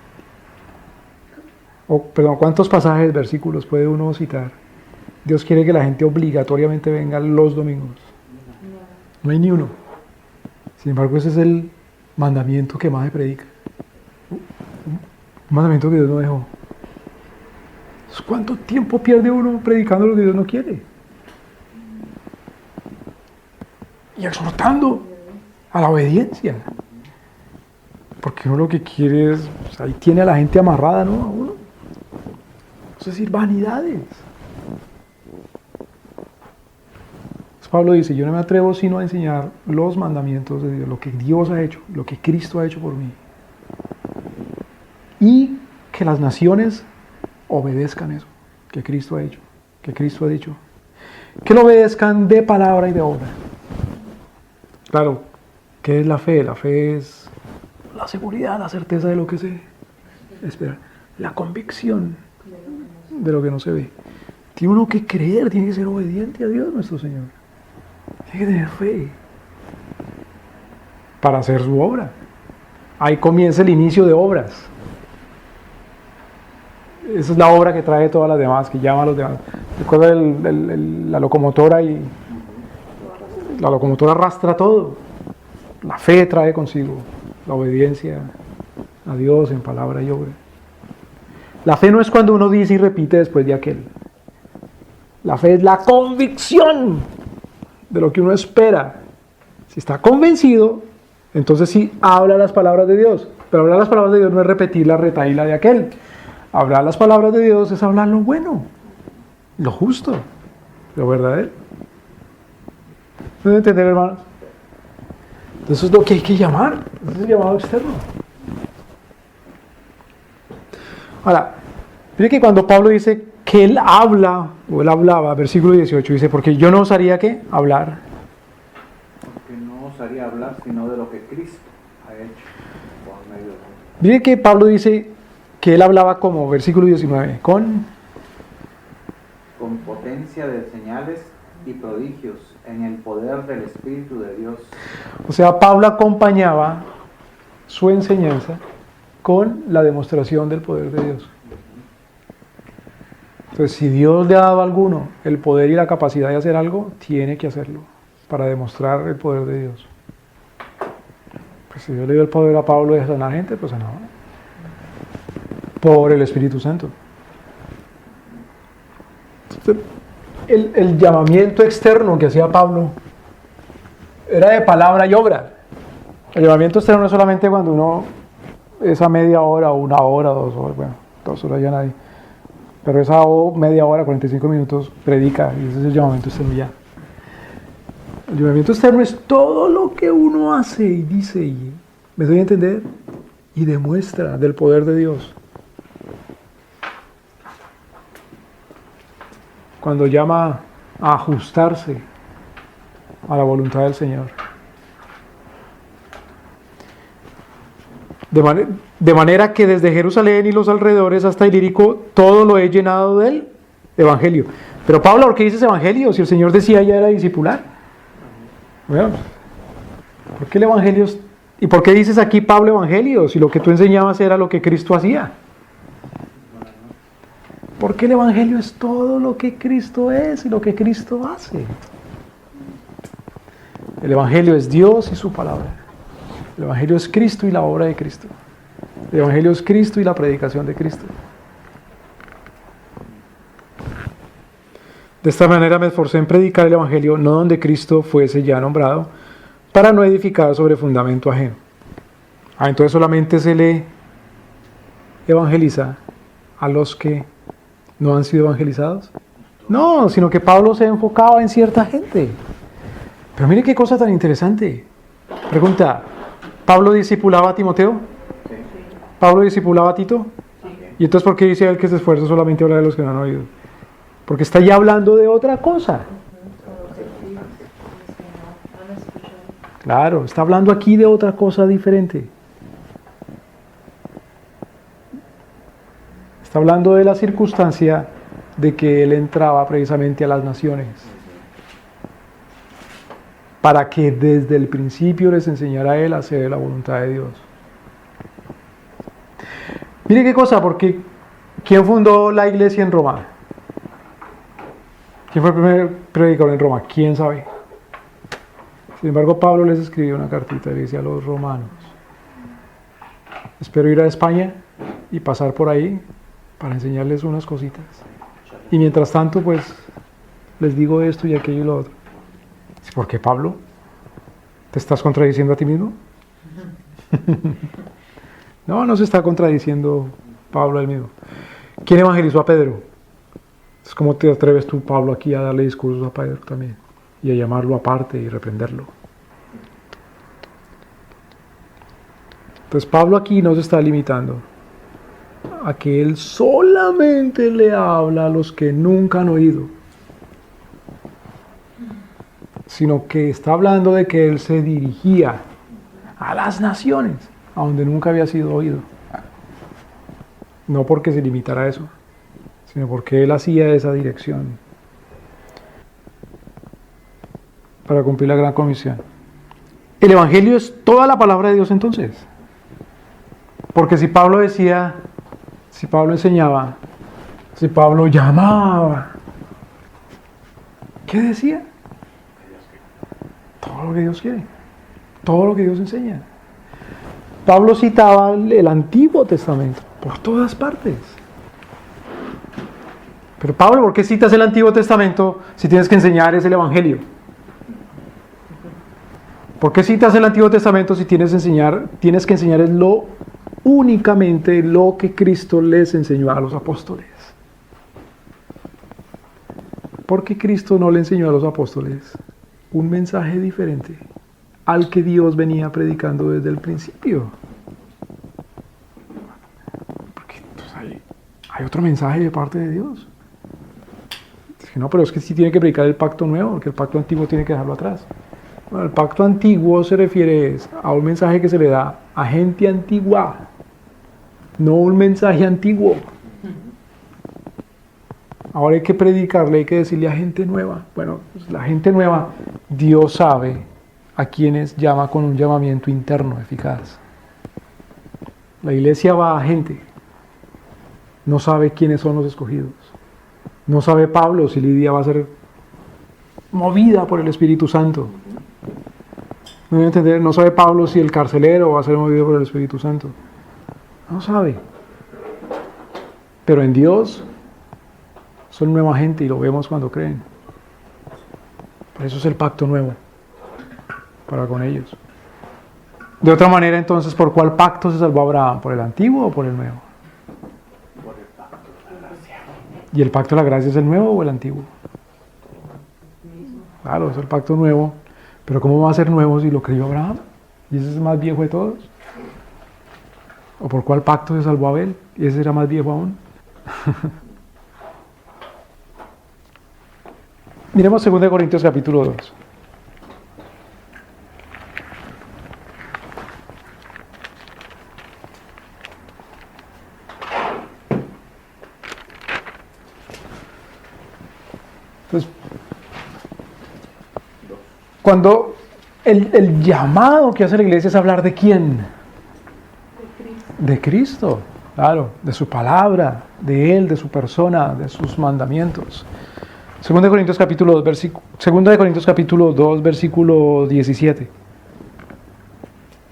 Speaker 1: Perdón, ¿cuántos pasajes, versículos puede uno citar? Dios quiere que la gente obligatoriamente venga los domingos. No hay ni uno. Sin embargo, ese es el mandamiento que más se predica. Un mandamiento que Dios no dejó. ¿Cuánto tiempo pierde uno predicando lo que Dios no quiere? Y exhortando a la obediencia. Porque uno lo que quiere es, pues ahí tiene a la gente amarrada, ¿no? A uno. Es decir, vanidades. Pablo dice, yo no me atrevo sino a enseñar los mandamientos de Dios, lo que Dios ha hecho, lo que Cristo ha hecho por mí. Y que las naciones obedezcan eso, que Cristo ha hecho, que Cristo ha dicho. Que lo obedezcan de palabra y de obra. Claro, ¿qué es la fe? La fe es la seguridad, la certeza de lo que se espera, la convicción de lo que no se ve. Tiene uno que creer, tiene que ser obediente a Dios nuestro Señor. Tiene que tener fe para hacer su obra. Ahí comienza el inicio de obras. Esa es la obra que trae todas las demás, que llama a los demás. Recuerda la locomotora y la locomotora arrastra todo. La fe trae consigo la obediencia a Dios en palabra y obra. La fe no es cuando uno dice y repite después de aquel. La fe es la convicción de lo que uno espera. Si está convencido, entonces sí habla las palabras de Dios. Pero hablar las palabras de Dios no es repetir la retahíla de aquel. Hablar las palabras de Dios es hablar lo bueno, lo justo, lo verdadero. ¿No deben entender, hermanos? Eso es lo que hay que llamar. Ese es el llamado externo. Ahora, mire que cuando Pablo dice que él habla, o él hablaba, versículo 18, dice, porque yo no osaría ¿qué? Hablar.
Speaker 4: Porque no osaría hablar sino de lo que Cristo ha hecho por medio de él.
Speaker 1: Mire que Pablo dice que él hablaba como, versículo 19, con
Speaker 4: potencia de señales y prodigios en el poder del Espíritu de Dios.
Speaker 1: O sea, Pablo acompañaba su enseñanza con la demostración del poder de Dios. Entonces, si Dios le ha dado a alguno el poder y la capacidad de hacer algo, tiene que hacerlo para demostrar el poder de Dios. Pues si Dios le dio el poder a Pablo de sanar gente, pues sanaba. Por el Espíritu Santo. Entonces, el llamamiento externo que hacía Pablo era de palabra y obra. El llamamiento externo no es solamente cuando uno es a media hora o 1 hora, 2 horas, bueno, 2 horas ya nadie. Pero esa media hora, 45 minutos, predica, y ese es el llamamiento externo ya. El llamamiento externo es todo lo que uno hace y dice, y me doy a entender, y demuestra del poder de Dios. Cuando llama a ajustarse a la voluntad del Señor. De manera que desde Jerusalén y los alrededores hasta Ilírico, todo lo he llenado del Evangelio. Pero Pablo, ¿por qué dices Evangelio? Si el Señor decía ya era discipular. Bueno, ¿por qué el Evangelio? ¿Y por qué dices aquí Pablo Evangelio? Si lo que tú enseñabas era lo que Cristo hacía. Porque el Evangelio es todo lo que Cristo es y lo que Cristo hace. El Evangelio es Dios y su palabra. El Evangelio es Cristo y la obra de Cristo. El Evangelio es Cristo y la predicación de Cristo. De esta manera me esforcé en predicar el Evangelio, no donde Cristo fuese ya nombrado, para no edificar sobre fundamento ajeno. Entonces solamente se le evangeliza a los que no han sido evangelizados. No, sino que Pablo se enfocaba en cierta gente. Pero mire qué cosa tan interesante. Pregunta, ¿Pablo discipulaba a Timoteo? ¿Pablo discipulaba a Tito? ¿Y entonces por qué dice él que se esfuerza solamente a hablar de los que no han oído? Porque está ya hablando de otra cosa. Claro, está hablando aquí de otra cosa diferente. Está hablando de la circunstancia de que él entraba precisamente a las naciones para que desde el principio les enseñara a él a hacer la voluntad de Dios. Mire qué cosa, porque ¿quién fundó la iglesia en Roma? ¿Quién fue el primer predicador en Roma? ¿Quién sabe? Sin embargo, Pablo les escribió una cartita y le dice a los romanos: espero ir a España y pasar por ahí para enseñarles unas cositas. Y mientras tanto, pues, les digo esto y aquello y lo otro. ¿Por qué, Pablo? ¿Te estás contradiciendo a ti mismo? No se está contradiciendo Pablo a él mismo. ¿Quién evangelizó a Pedro? Es como te atreves tú, Pablo, aquí a darle discursos a Pedro también y a llamarlo aparte y reprenderlo. Entonces Pablo aquí no se está limitando a que él solamente le habla a los que nunca han oído, sino que está hablando de que él se dirigía a las naciones, a donde nunca había sido oído. No porque se limitara a eso, sino porque él hacía esa dirección para cumplir la gran comisión. El Evangelio es toda la palabra de Dios entonces. Porque si Pablo decía, si Pablo enseñaba, si Pablo llamaba, ¿qué decía? Todo lo que Dios quiere, todo lo que Dios enseña. Pablo citaba el Antiguo Testamento por todas partes. Pero Pablo, ¿por qué citas el Antiguo Testamento si tienes que enseñar es el Evangelio? ¿Por qué citas el Antiguo Testamento si tienes que enseñar es únicamente lo que Cristo les enseñó a los apóstoles? ¿Por qué Cristo no le enseñó a los apóstoles un mensaje diferente al que Dios venía predicando desde el principio? Porque pues, hay otro mensaje de parte de Dios. No, pero es que sí tiene que predicar el pacto nuevo, porque el pacto antiguo tiene que dejarlo atrás. Bueno, el pacto antiguo se refiere a un mensaje que se le da a gente antigua, no un mensaje antiguo. Ahora hay que predicarle, hay que decirle a gente nueva. Bueno, pues la gente nueva, Dios sabe a quienes llama con un llamamiento interno eficaz. La iglesia va a gente, no sabe quiénes son los escogidos. No sabe Pablo si Lidia va a ser movida por el Espíritu Santo. No voy a entender, no sabe Pablo si el carcelero va a ser movido por el Espíritu Santo. No sabe. Pero en Dios son nueva gente y lo vemos cuando creen. Por eso es el pacto nuevo para con ellos. De otra manera, entonces, ¿por cuál pacto se salvó Abraham? ¿Por el antiguo o por el nuevo? ¿Y el pacto de la gracia es el nuevo o el antiguo? Claro, es el pacto nuevo. Pero ¿cómo va a ser nuevo si lo creyó Abraham? ¿Y ese es el más viejo de todos? ¿O por cuál pacto se salvó Abel? ¿Y ese era más viejo aún? Miremos 2 Corintios capítulo 2. Entonces, cuando el llamado que hace la iglesia es hablar de quién, de Cristo, claro, de su palabra, de Él, de su persona, de sus mandamientos. 2 Corintios capítulo 2, versículo 17.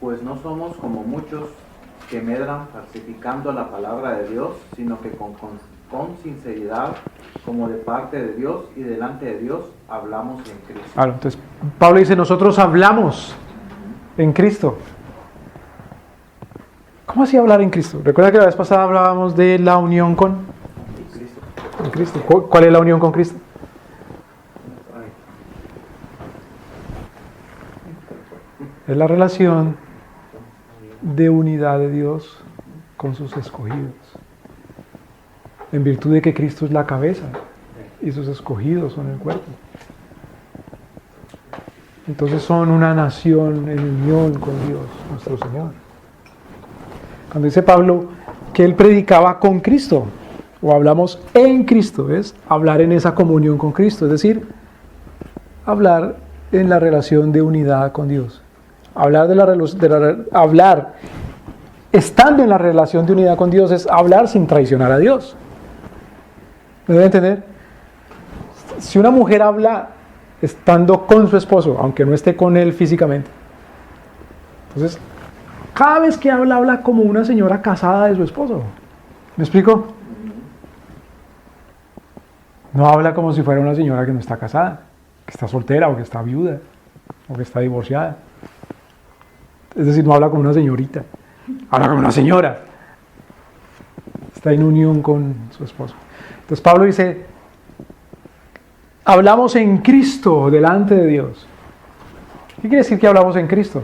Speaker 4: Pues no somos como muchos que medran falsificando la palabra de Dios, sino que con sinceridad, como de parte de Dios y delante de Dios, hablamos en Cristo.
Speaker 1: Claro, entonces Pablo dice, nosotros hablamos en Cristo. ¿Cómo así hablar en Cristo? Recuerda que la vez pasada hablábamos de la unión con Cristo. ¿Cuál es la unión con Cristo? Es la relación de unidad de Dios con sus escogidos. En virtud de que Cristo es la cabeza y sus escogidos son el cuerpo. Entonces son una nación en unión con Dios, nuestro Señor. Cuando dice Pablo que él predicaba con Cristo, o hablamos en Cristo, es hablar en esa comunión con Cristo, es decir, hablar en la relación de unidad con Dios. Hablar estando en la relación de unidad con Dios es hablar sin traicionar a Dios. ¿Me deben entender? Si una mujer habla estando con su esposo, aunque no esté con él físicamente, entonces cada vez que habla como una señora casada de su esposo. ¿Me explico? No habla como si fuera una señora que no está casada, que está soltera o que está viuda o que está divorciada. Es decir, no habla como una señorita, habla como una señora. Está en unión con su esposo. Entonces Pablo dice, hablamos en Cristo delante de Dios. ¿Qué quiere decir que hablamos en Cristo?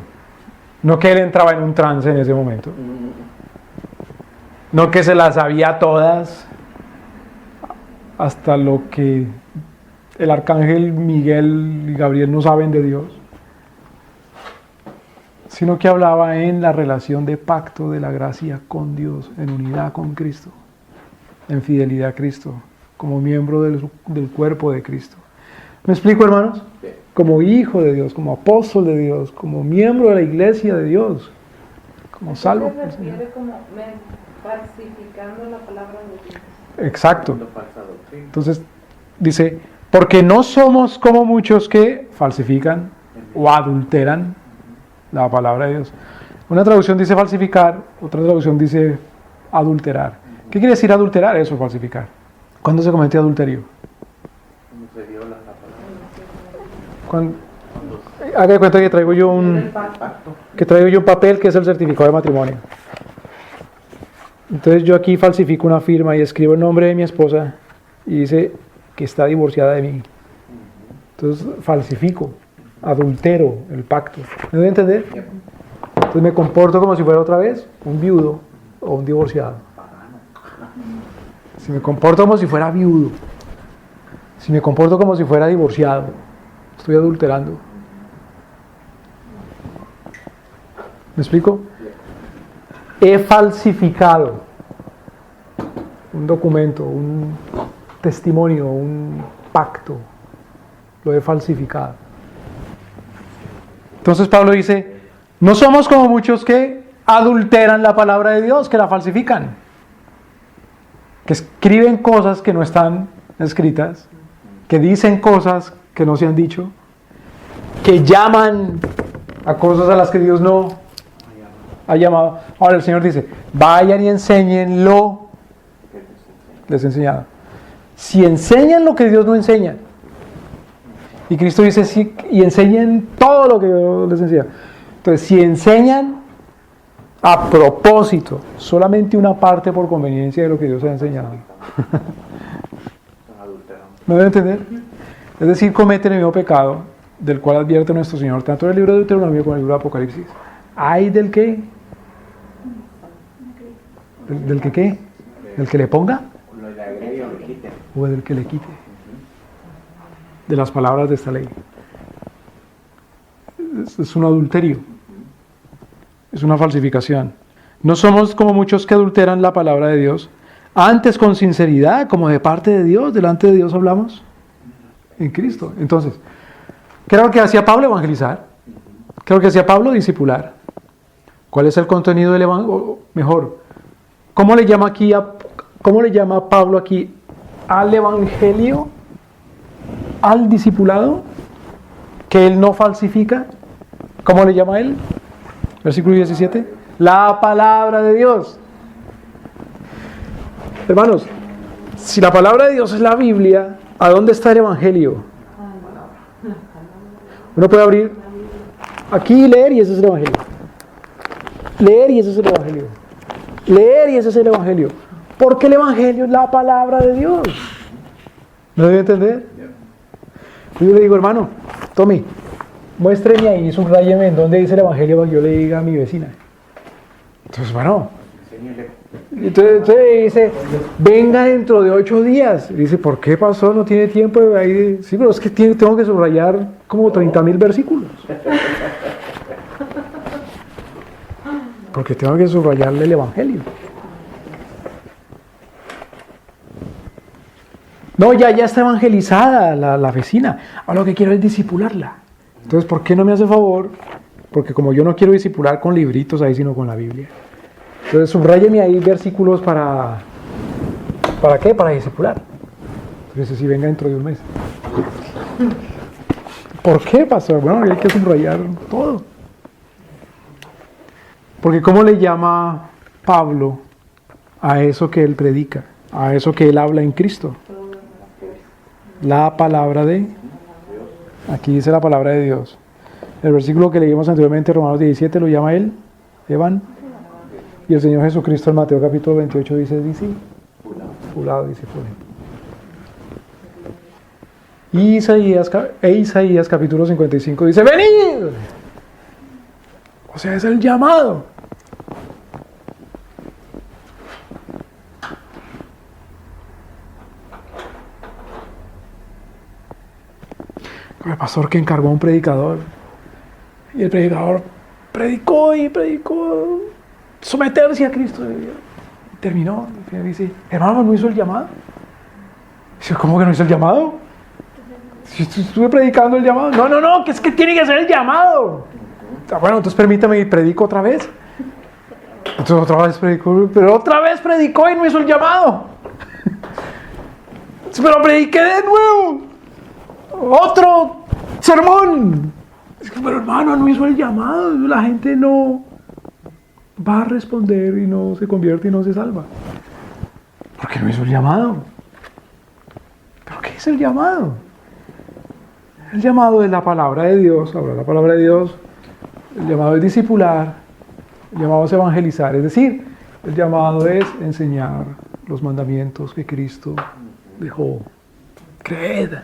Speaker 1: No que él entraba en un trance en ese momento. No que se las sabía todas hasta lo que el arcángel Miguel y Gabriel no saben de Dios, sino que hablaba en la relación de pacto de la gracia con Dios, en unidad con Cristo, en fidelidad a Cristo, como miembro del cuerpo de Cristo. ¿Me explico, hermanos? Como hijo de Dios, como apóstol de Dios, como miembro de la iglesia de Dios, como salvo.
Speaker 3: Se refiere como falsificando la palabra de Dios.
Speaker 1: Exacto. Entonces dice, porque no somos como muchos que falsifican o adulteran la palabra de Dios. Una traducción dice falsificar, otra traducción dice adulterar. ¿Qué quiere decir adulterar? Eso, falsificar. ¿Cuándo se cometió adulterio? Cuando, haga de cuenta que traigo yo un papel que es el certificado de matrimonio. Entonces yo aquí falsifico una firma y escribo el nombre de mi esposa y dice que está divorciada de mí. Entonces falsifico, adultero el pacto. ¿Me debe entender? Entonces me comporto como si fuera otra vez un viudo o un divorciado. Si me comporto como si fuera viudo, si me comporto como si fuera divorciado, estoy adulterando. ¿Me explico? He falsificado un documento, un testimonio, un pacto. Lo he falsificado. Entonces Pablo dice, no somos como muchos que adulteran la palabra de Dios, que la falsifican, que escriben cosas que no están escritas, que dicen cosas que no se han dicho, que llaman a cosas a las que Dios no ha llamado. Ahora el Señor dice, vayan y enseñen lo que les he enseñado. Si enseñan lo que Dios no enseña, y Cristo dice, sí, y enseñen todo lo que Dios les enseña. Entonces, si enseñan a propósito, solamente una parte por conveniencia de lo que Dios ha enseñado. ¿Me deben entender? Es decir, cometen el mismo pecado del cual advierte nuestro Señor, tanto en el libro de Deuteronomio como en el libro de Apocalipsis. ¿Hay del qué? ¿Del que qué? ¿Del que le ponga? ¿O del que le quite? De las palabras de esta ley. Es un adulterio. Es una falsificación. No somos como muchos que adulteran la palabra de Dios. Antes con sinceridad, como de parte de Dios, delante de Dios hablamos en Cristo. Entonces, ¿qué era lo que hacía Pablo? Evangelizar. ¿Qué era lo que hacía Pablo? Discipular. ¿Cuál es el contenido del evangelio? Mejor, ¿cómo le llama Pablo aquí al evangelio? Al discipulado que él no falsifica. ¿Cómo le llama él? Versículo 17. La palabra de Dios. Hermanos, si la palabra de Dios es la Biblia, ¿a dónde está el evangelio? Uno puede abrir Aquí leer y ese es el Evangelio. Leer y ese es el Evangelio. Leer y ese es el Evangelio. Porque el Evangelio es la palabra de Dios. ¿No debe entender? Yo le digo, hermano, Tommy, muéstreme ahí, subrayeme en dónde dice el Evangelio para que yo le diga a mi vecina. Entonces, bueno, entonces dice, venga dentro de 8 días. Y dice, ¿por qué pasó? No tiene tiempo de ahí. Sí, pero es que tengo que subrayar como 30,000 versículos. Porque tengo que subrayarle el Evangelio. No, ya está evangelizada la vecina. Ahora lo que quiero es disipularla. Entonces, ¿por qué no me hace favor? Porque como yo no quiero disipular con libritos ahí, sino con la Biblia. Entonces, subráyeme ahí versículos ¿para qué? Para disipular. Entonces, si venga dentro de un mes. ¿Por qué, pastor? Bueno, hay que subrayar todo. Porque ¿cómo le llama Pablo a eso que él predica? A eso que él habla en Cristo. La palabra de... Aquí dice la palabra de Dios. El versículo que leímos anteriormente, Romanos 17, lo llama él, Evan. Y el Señor Jesucristo en Mateo capítulo 28 dice, fulado, dice fulado. Y Isaías capítulo 55 dice, venid. O sea, es el llamado. El pastor que encargó a un predicador. Y el predicador predicó someterse a Cristo. Y terminó. Y dice, hermano, ¿no hizo el llamado? Dice, ¿cómo que no hizo el llamado? Si estuve predicando el llamado. No, que es que tiene que hacer el llamado. Bueno, entonces permítame y predico otra vez. Entonces otra vez predicó, pero otra vez predicó y no hizo el llamado. Pero prediqué de nuevo. Otro sermón. Pero hermano, no hizo el llamado. La gente no va a responder y no se convierte y no se salva. ¿Por qué no hizo el llamado? ¿Pero qué es el llamado? El llamado es la palabra de Dios. Ahora la palabra de Dios, el llamado es discipular, el llamado es evangelizar. Es decir, el llamado es enseñar los mandamientos que Cristo dejó. Creed.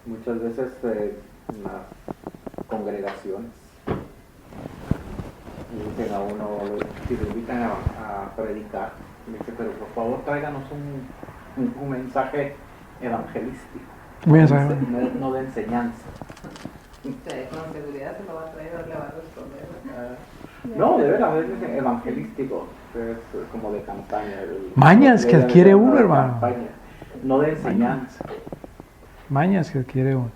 Speaker 4: Muchas veces en las congregaciones dicen a uno, si lo invitan a predicar, me dice, pero por favor tráiganos un mensaje evangelístico, no de enseñanza.
Speaker 3: Con seguridad se lo va a traer o le va a responder.
Speaker 4: No, de verdad, es evangelístico, es como de campaña.
Speaker 1: Mañas que adquiere uno, hermano.
Speaker 4: Campaña, no de enseñanza.
Speaker 1: Mañas que adquiere uno.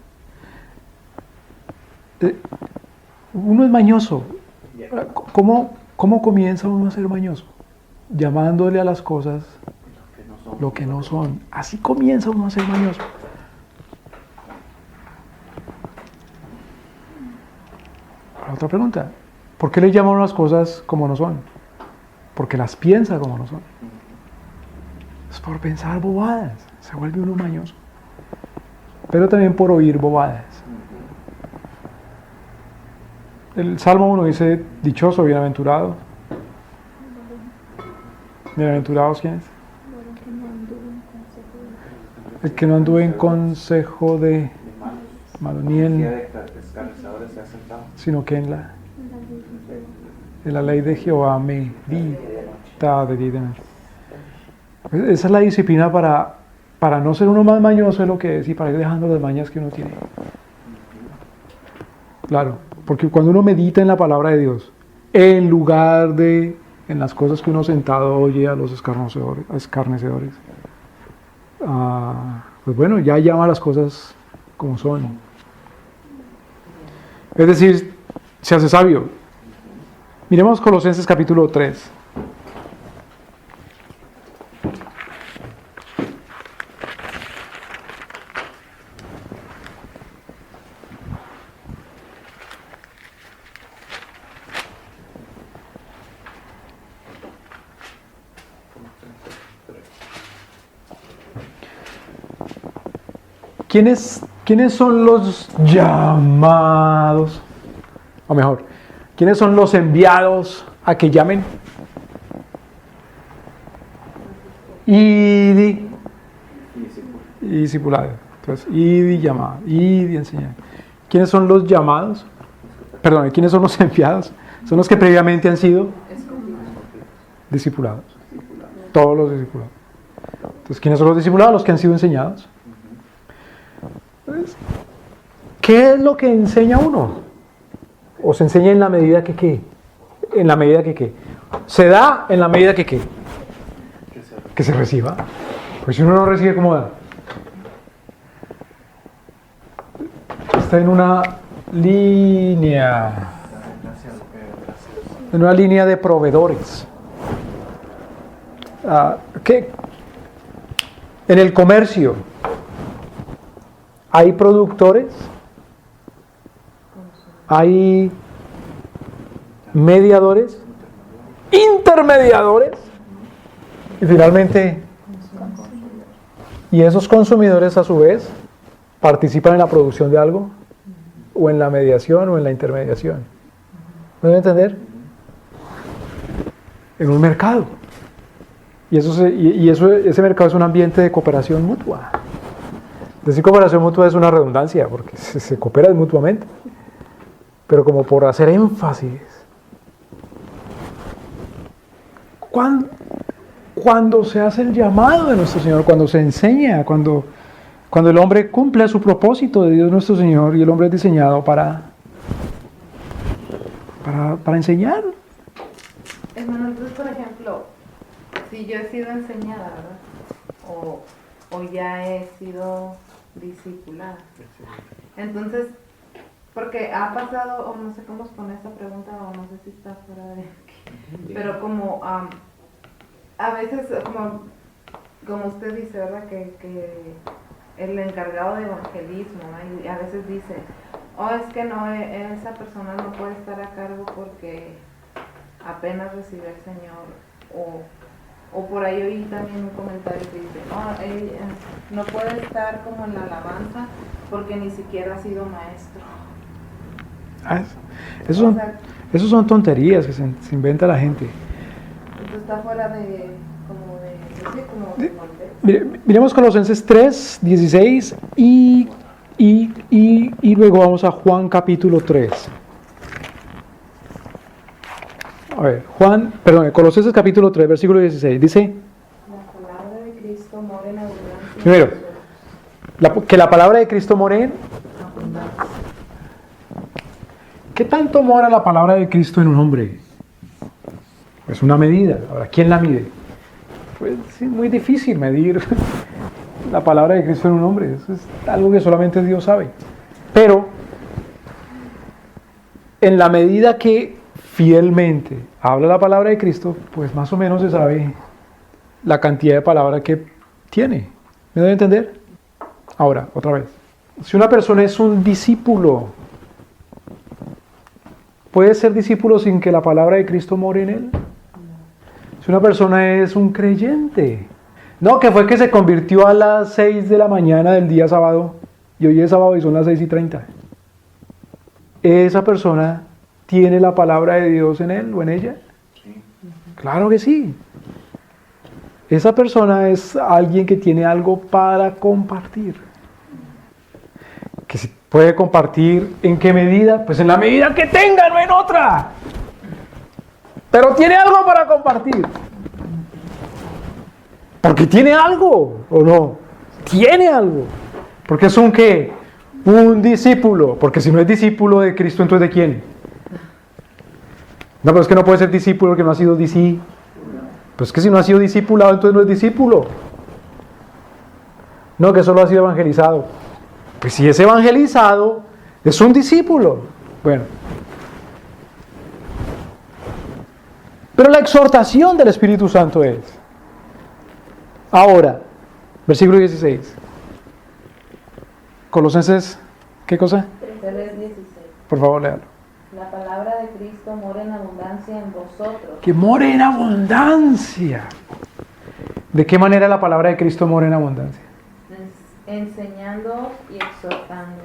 Speaker 1: Uno es mañoso. ¿Cómo comienza uno a ser mañoso? Llamándole a las cosas lo que no son. Así comienza uno a ser mañoso. Ahora, otra pregunta. ¿Por qué le llaman las cosas como no son? Porque las piensa como no son. Es por pensar bobadas. Se vuelve uno mañoso. Pero también por oír bobadas. El Salmo 1 dice, dichoso, bienaventurado. ¿Bienaventurados quiénes? El que no anduvo en consejo de malo, ni en, sino que en la ley de Jehová medita de día y de noche. Esa es la disciplina para no ser uno más mañoso de lo que es y para ir dejando las mañas que uno tiene. Claro, porque cuando uno medita en la palabra de Dios, en lugar de en las cosas que uno sentado oye a los escarnecedores, pues bueno, ya llama las cosas como son. Es decir, se hace sabio. Miremos Colosenses capítulo 3. ¿Quiénes son los llamados? O mejor, ¿quiénes son los enviados a que llamen? Y discipulado. Entonces, y llamado, y enseñar. ¿Quiénes son los llamados? Perdón, ¿quiénes son los enviados? Son los que previamente han sido discipulados. Todos los discipulados. Entonces, ¿quiénes son los discipulados? Los que han sido enseñados. Entonces, ¿qué es lo que enseña uno? ¿O se enseña en la medida que qué? En la medida que qué. ¿Se da en la medida que qué? Que se reciba. Pues si uno no recibe, ¿cómo da? Está en una línea. En una línea de proveedores. ¿Qué? En el comercio hay productores, hay mediadores, intermediadores y finalmente, y esos consumidores a su vez participan en la producción de algo o en la mediación o en la intermediación. ¿Me deben entender? En un mercado. Y ese mercado es un ambiente de cooperación mutua. Decir cooperación mutua es una redundancia, porque se coopera mutuamente. Pero como por hacer énfasis. Cuando se hace el llamado de nuestro Señor, cuando se enseña, cuando el hombre cumple su propósito de Dios nuestro Señor, y el hombre es diseñado para enseñar.
Speaker 3: Hermano, entonces, por ejemplo, si yo he sido enseñada, ¿verdad? O ya he sido discipulada. Entonces, porque ha pasado, o no sé cómo poner esta pregunta, o no sé si está fuera de aquí, pero como a veces, como usted dice, ¿verdad? Que el encargado de evangelismo, ¿no? Y a veces dice, es que no, esa persona no puede estar a cargo porque apenas recibió el Señor, o por ahí oí también un comentario que dice, ella no puede estar como en la alabanza porque ni siquiera ha sido maestro.
Speaker 1: Esos son tonterías que se inventa la gente.
Speaker 3: Entonces está fuera de contexto.
Speaker 1: Miremos Colosenses 3, 16 y luego vamos a Juan capítulo 3. A ver, Colosenses capítulo 3, versículo 16, dice...
Speaker 3: La palabra de Cristo mora en abundancia.
Speaker 1: Primero, que la palabra de Cristo mora en... ¿Qué tanto mora la palabra de Cristo en un hombre? Pues una medida. Ahora, ¿quién la mide? Pues es muy difícil medir la palabra de Cristo en un hombre. Eso es algo que solamente Dios sabe. Pero, en la medida que fielmente habla la palabra de Cristo, pues más o menos se sabe la cantidad de palabra que tiene. ¿Me debe entender? Ahora, otra vez. Si una persona es un discípulo, ¿puede ser discípulo sin que la palabra de Cristo more en él? Si una persona es un creyente, no, que fue que se convirtió a las 6 de la mañana del día sábado, y hoy es sábado y son las 6:30. Esa persona ¿tiene la palabra de Dios en él o en ella?
Speaker 4: Sí.
Speaker 1: Claro que sí. Esa persona es alguien que tiene algo para compartir. Que se puede compartir ¿en qué medida? Pues en la medida que tenga, no en otra. Pero tiene algo para compartir. Porque tiene algo, ¿o no? Tiene algo. Porque es un ¿qué? Un discípulo. Porque si no es discípulo de Cristo, entonces ¿de quién? No, pero es que no puede ser discípulo porque no ha sido discípulo. Pues que si no ha sido discipulado, entonces no es discípulo. No, que solo ha sido evangelizado. Pues si es evangelizado, es un discípulo. Bueno. Pero la exhortación del Espíritu Santo es, ahora, versículo 16. Colosenses, ¿qué cosa?
Speaker 3: 3:16.
Speaker 1: Por favor, léalo.
Speaker 3: La palabra de Cristo mora en abundancia en vosotros.
Speaker 1: Que more en abundancia. ¿De qué manera la palabra de Cristo mora en abundancia?
Speaker 3: Enseñando y exhortando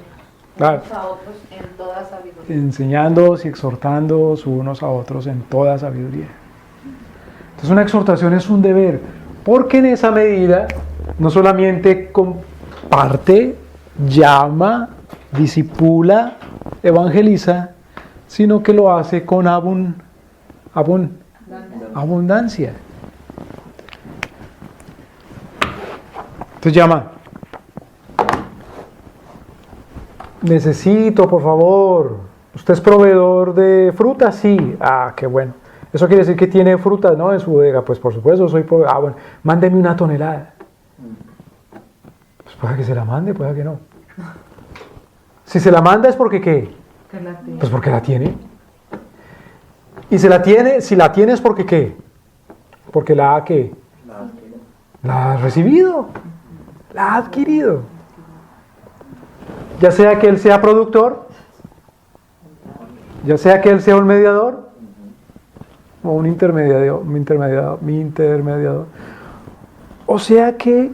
Speaker 1: Claro.
Speaker 3: unos a otros en toda sabiduría.
Speaker 1: Enseñándoos y exhortándoos unos a otros en toda sabiduría. Entonces una exhortación es un deber, porque en esa medida no solamente comparte, llama, discipula, evangeliza, sino que lo hace con abundancia. Entonces llama. Necesito, por favor. ¿Usted es proveedor de fruta? Sí. Ah, qué bueno. Eso quiere decir que tiene fruta, ¿no? En su bodega. Pues por supuesto, soy proveedor. Ah, bueno. Mándeme una tonelada. Pues puede que se la mande, puede que no. Si se la manda es porque ¿qué? Pues porque la tiene. Y si la tiene es porque ¿qué? Porque la ha ¿qué? La ha recibido. La ha adquirido. Ya sea que él sea productor, ya sea que él sea un mediador, o un intermediador, o sea que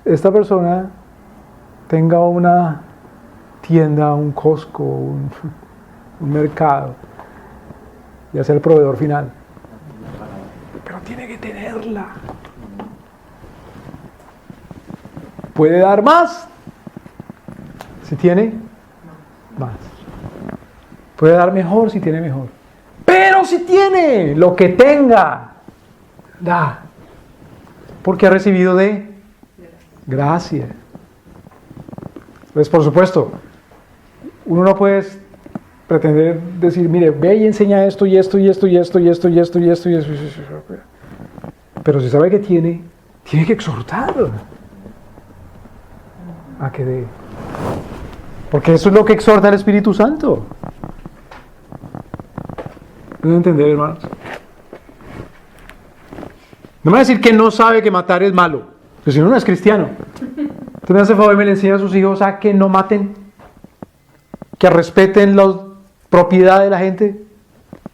Speaker 1: esta persona tenga una tienda, un Costco, un mercado, ya sea el proveedor final. Pero tiene que tenerla. ¿Puede dar más? Si tiene más. Puede dar mejor si tiene mejor. Pero si tiene lo que tenga, da. Porque ha recibido de gracia. Entonces, por supuesto, uno no puede pretender decir, mire, ve y enseña esto y esto y esto y esto y esto y esto y esto y esto. Pero si sabe que tiene que exhortarlo a que dé. Porque eso es lo que exhorta el Espíritu Santo. ¿No entender, hermanos? No me va a decir que no sabe que matar es malo, porque si no, no es cristiano. Usted me hace favor y me le enseña a sus hijos a que no maten, que respeten la propiedad de la gente,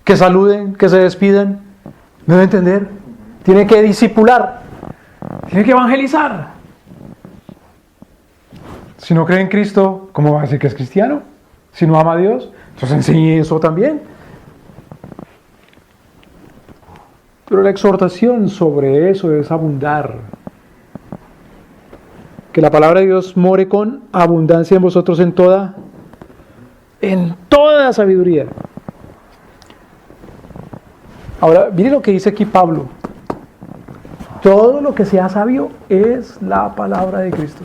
Speaker 1: que saluden, que se despidan. ¿Me va a entender? Tiene que discipular, tiene que evangelizar. Si no cree en Cristo, ¿cómo va a decir que es cristiano? Si no ama a Dios, entonces enseñe eso también. Pero la exhortación sobre eso es abundar. Que la palabra de Dios more con abundancia en vosotros en toda sabiduría. Ahora, mire lo que dice aquí Pablo. Todo lo que sea sabio es la palabra de Cristo.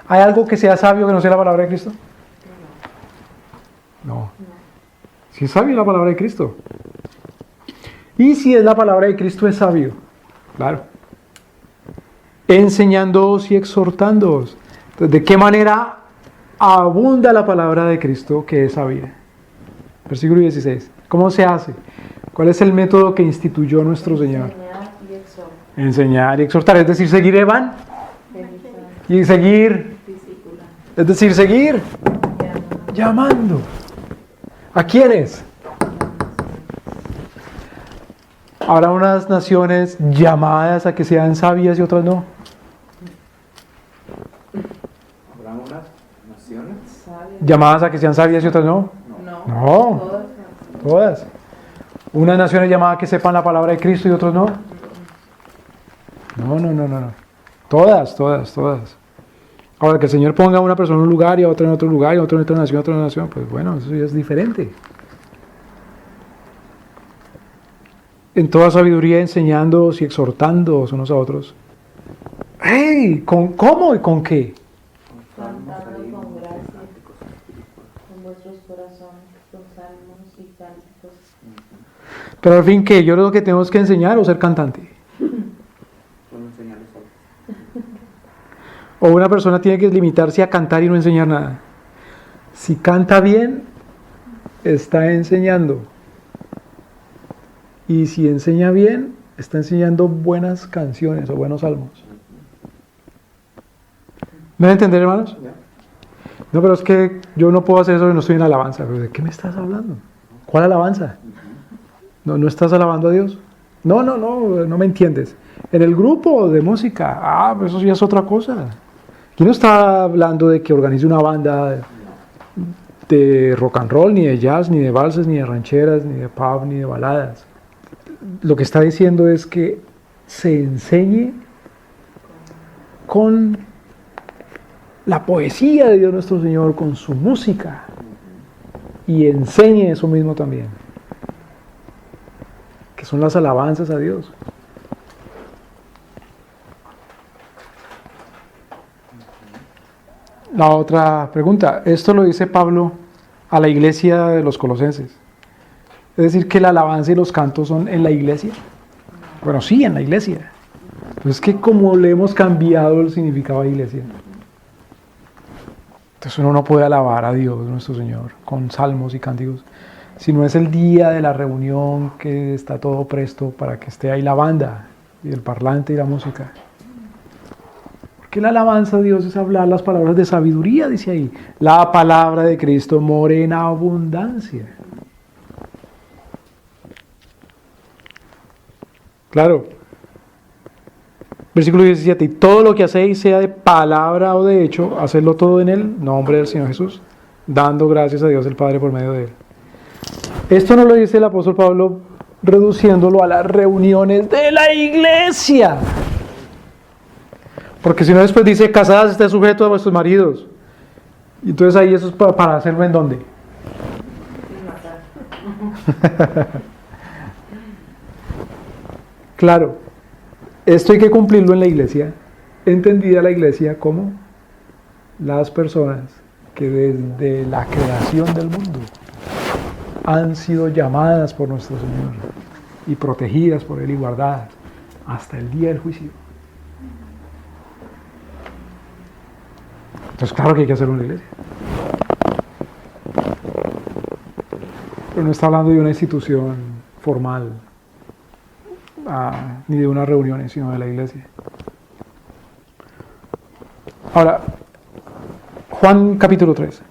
Speaker 1: ¿Hay algo que sea sabio que no sea la palabra de Cristo? No. Si es sabio la palabra de Cristo. Y si es la palabra de Cristo es sabio. Claro. Enseñándoos y exhortándoos. Entonces, ¿de qué manera abunda la palabra de Cristo que es sabia? Versículo 16. ¿Cómo se hace? ¿Cuál es el método que instituyó nuestro Señor?
Speaker 3: Enseñar y exhortar.
Speaker 1: Enseñar y exhortar. Es decir, seguir Evan. Y seguir. Es decir, seguir llamando. ¿A quiénes? Habrá unas naciones llamadas a que sean sabias y otras no.
Speaker 4: ¿Habrá unas naciones?
Speaker 1: Llamadas a que sean sabias y otras no. No. Todas. Unas naciones llamadas a que sepan la palabra de Cristo y otras no. No. Todas. Ahora, que el Señor ponga a una persona en un lugar y a otra en otro lugar y a otra en otra nación, pues bueno, eso ya es diferente. En toda sabiduría enseñándoos y exhortándoos unos a otros. ¡Hey! ¿Cómo y con qué?
Speaker 3: Cantando con gracia en vuestros corazones, con salmos y cánticos.
Speaker 1: Pero al fin, ¿qué? ¿Yo lo que tenemos que enseñar o ser cantante?
Speaker 4: Solo enseñarles algo.
Speaker 1: O una persona tiene que limitarse a cantar y no enseñar nada. Si canta bien, está enseñando. Y si enseña bien, está enseñando buenas canciones o buenos salmos. ¿Me van a entender, hermanos? No, pero es que yo no puedo hacer eso si no estoy en alabanza. ¿Pero de qué me estás hablando? ¿Cuál alabanza? No estás alabando a Dios. no me entiendes. En el grupo de música, pues eso ya es otra cosa. Aquí no está hablando de que organice una banda de rock and roll, ni de jazz, ni de valses, ni de rancheras, ni de pop, ni de baladas. Lo que está diciendo es que se enseñe con la poesía de Dios nuestro Señor, con su música, y enseñe eso mismo también, que son las alabanzas a Dios. La otra pregunta, esto lo dice Pablo a la iglesia de los Colosenses. Es decir, que la alabanza y los cantos son en la iglesia. Bueno, sí, en la iglesia. Pero es que como le hemos cambiado el significado a iglesia. Entonces uno no puede alabar a Dios, nuestro Señor, con salmos y cánticos, si no es el día de la reunión que está todo presto para que esté ahí la banda y el parlante y la música. Porque la alabanza a Dios es hablar las palabras de sabiduría, dice ahí. La palabra de Cristo more en abundancia. Claro. Versículo 17. Y todo lo que hacéis, sea de palabra o de hecho, hacedlo todo en el nombre del Señor Jesús, dando gracias a Dios el Padre por medio de él. Esto no lo dice el apóstol Pablo reduciéndolo a las reuniones de la iglesia. Porque si no después dice, casadas esté sujeto a vuestros maridos. Y entonces ahí eso es para hacerlo ¿en dónde? Claro, esto hay que cumplirlo en la iglesia, entendida la iglesia como las personas que desde la creación del mundo han sido llamadas por nuestro Señor y protegidas por Él y guardadas hasta el día del juicio. Entonces claro que hay que hacerlo en la iglesia. Pero no está hablando de una institución formal, ni de unas reuniones, sino de la iglesia. Ahora, Juan capítulo 3.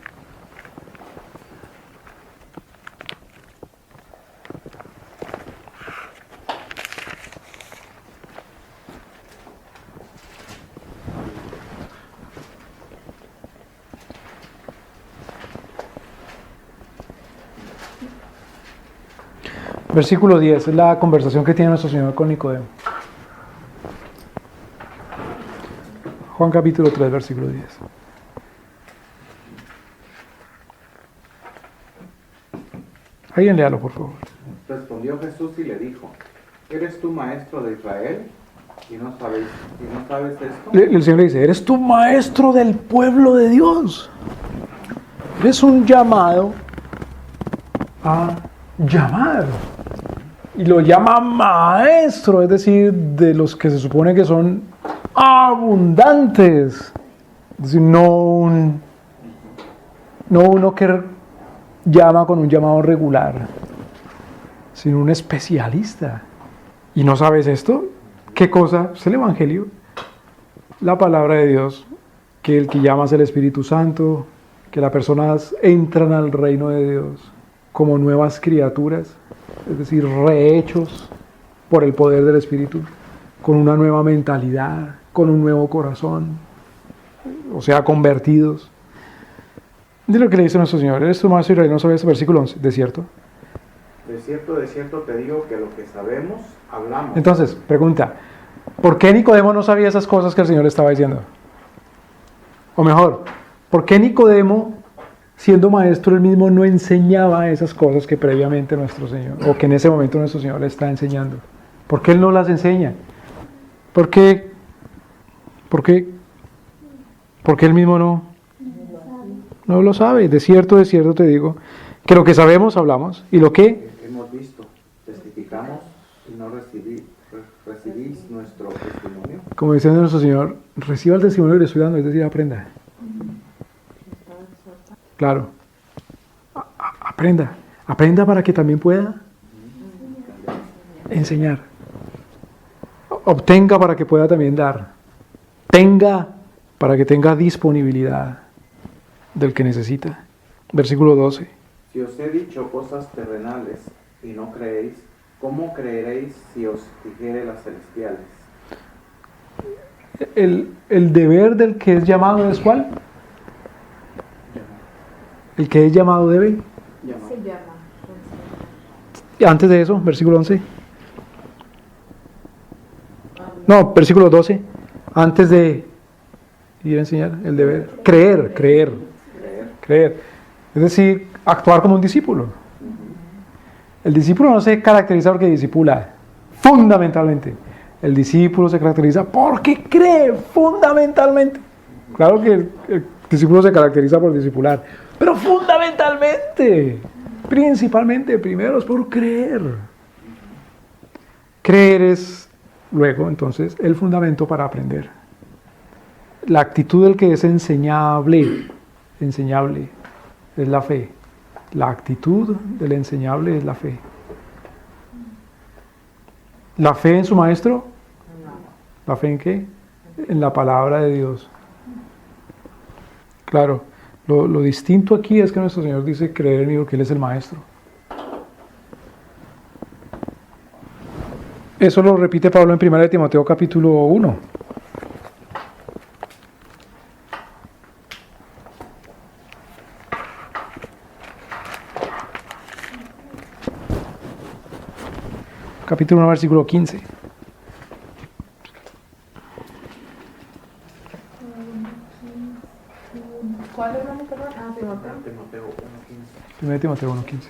Speaker 1: Versículo 10, es la conversación que tiene nuestro Señor con Nicodemo. Juan capítulo 3, versículo 10. Alguien léalo, por favor.
Speaker 4: Respondió Jesús y le dijo, ¿eres tú maestro de Israel y no sabes esto?
Speaker 1: El Señor le dice, eres tú maestro del pueblo de Dios. Eres un llamado a llamar. Y lo llama maestro, es decir, de los que se supone que son abundantes. Es decir, no uno que llama con un llamado regular, sino un especialista. ¿Y no sabes esto? ¿Qué cosa? Es el Evangelio, la palabra de Dios, que el que llama es el Espíritu Santo, que las personas entran al reino de Dios como nuevas criaturas, es decir, rehechos por el poder del Espíritu, con una nueva mentalidad, con un nuevo corazón, o sea, convertidos. De lo que le dice nuestro Señor, eres tu maestro Israel, no sabes el versículo 11, ¿de cierto?
Speaker 4: De cierto te digo que lo que sabemos, hablamos.
Speaker 1: Entonces, pregunta, ¿por qué Nicodemo no sabía esas cosas que el Señor le estaba diciendo? O mejor, ¿por qué Nicodemo, siendo maestro, él mismo no enseñaba esas cosas que previamente nuestro Señor, o que en ese momento nuestro Señor le está enseñando? ¿Por qué él no las enseña? ¿Por qué él mismo no lo sabe? De cierto te digo, que lo que sabemos hablamos, y lo que
Speaker 4: hemos visto, testificamos y no recibís nuestro testimonio.
Speaker 1: Como dice nuestro Señor, reciba el testimonio que le estoy dando, es decir, aprenda. Claro. Aprenda para que también pueda enseñar. Obtenga para que pueda también dar. Tenga para que tenga disponibilidad del que necesita. Versículo 12.
Speaker 4: Si os he dicho cosas terrenales y no creéis, ¿cómo creeréis si os dijere las celestiales?
Speaker 1: El deber del que es llamado es ¿cuál? El que es llamado debe.
Speaker 3: Se llama.
Speaker 1: Y antes de eso, versículo 11. No, versículo 12. Antes de ir a enseñar, el deber. Creer. Es decir, actuar como un discípulo. El discípulo no se caracteriza porque discipula, fundamentalmente. El discípulo se caracteriza porque cree, fundamentalmente. Claro que el discípulo se caracteriza por discipular, pero fundamentalmente, principalmente, primero es por creer. Creer es, luego, entonces, el fundamento para aprender. La actitud del que es enseñable es la fe. La actitud del enseñable es la fe. ¿La fe en su maestro? ¿La fe en qué? En la palabra de Dios. Claro, lo distinto aquí es que nuestro Señor dice creer en mí porque Él es el maestro. Eso lo repite Pablo en 1 Timoteo capítulo 1. Capítulo 1, versículo 15.
Speaker 3: ¿Cuál es la perdón? Timoteo.
Speaker 4: Timoteo 1:15.
Speaker 1: 1 Timoteo 1, 15.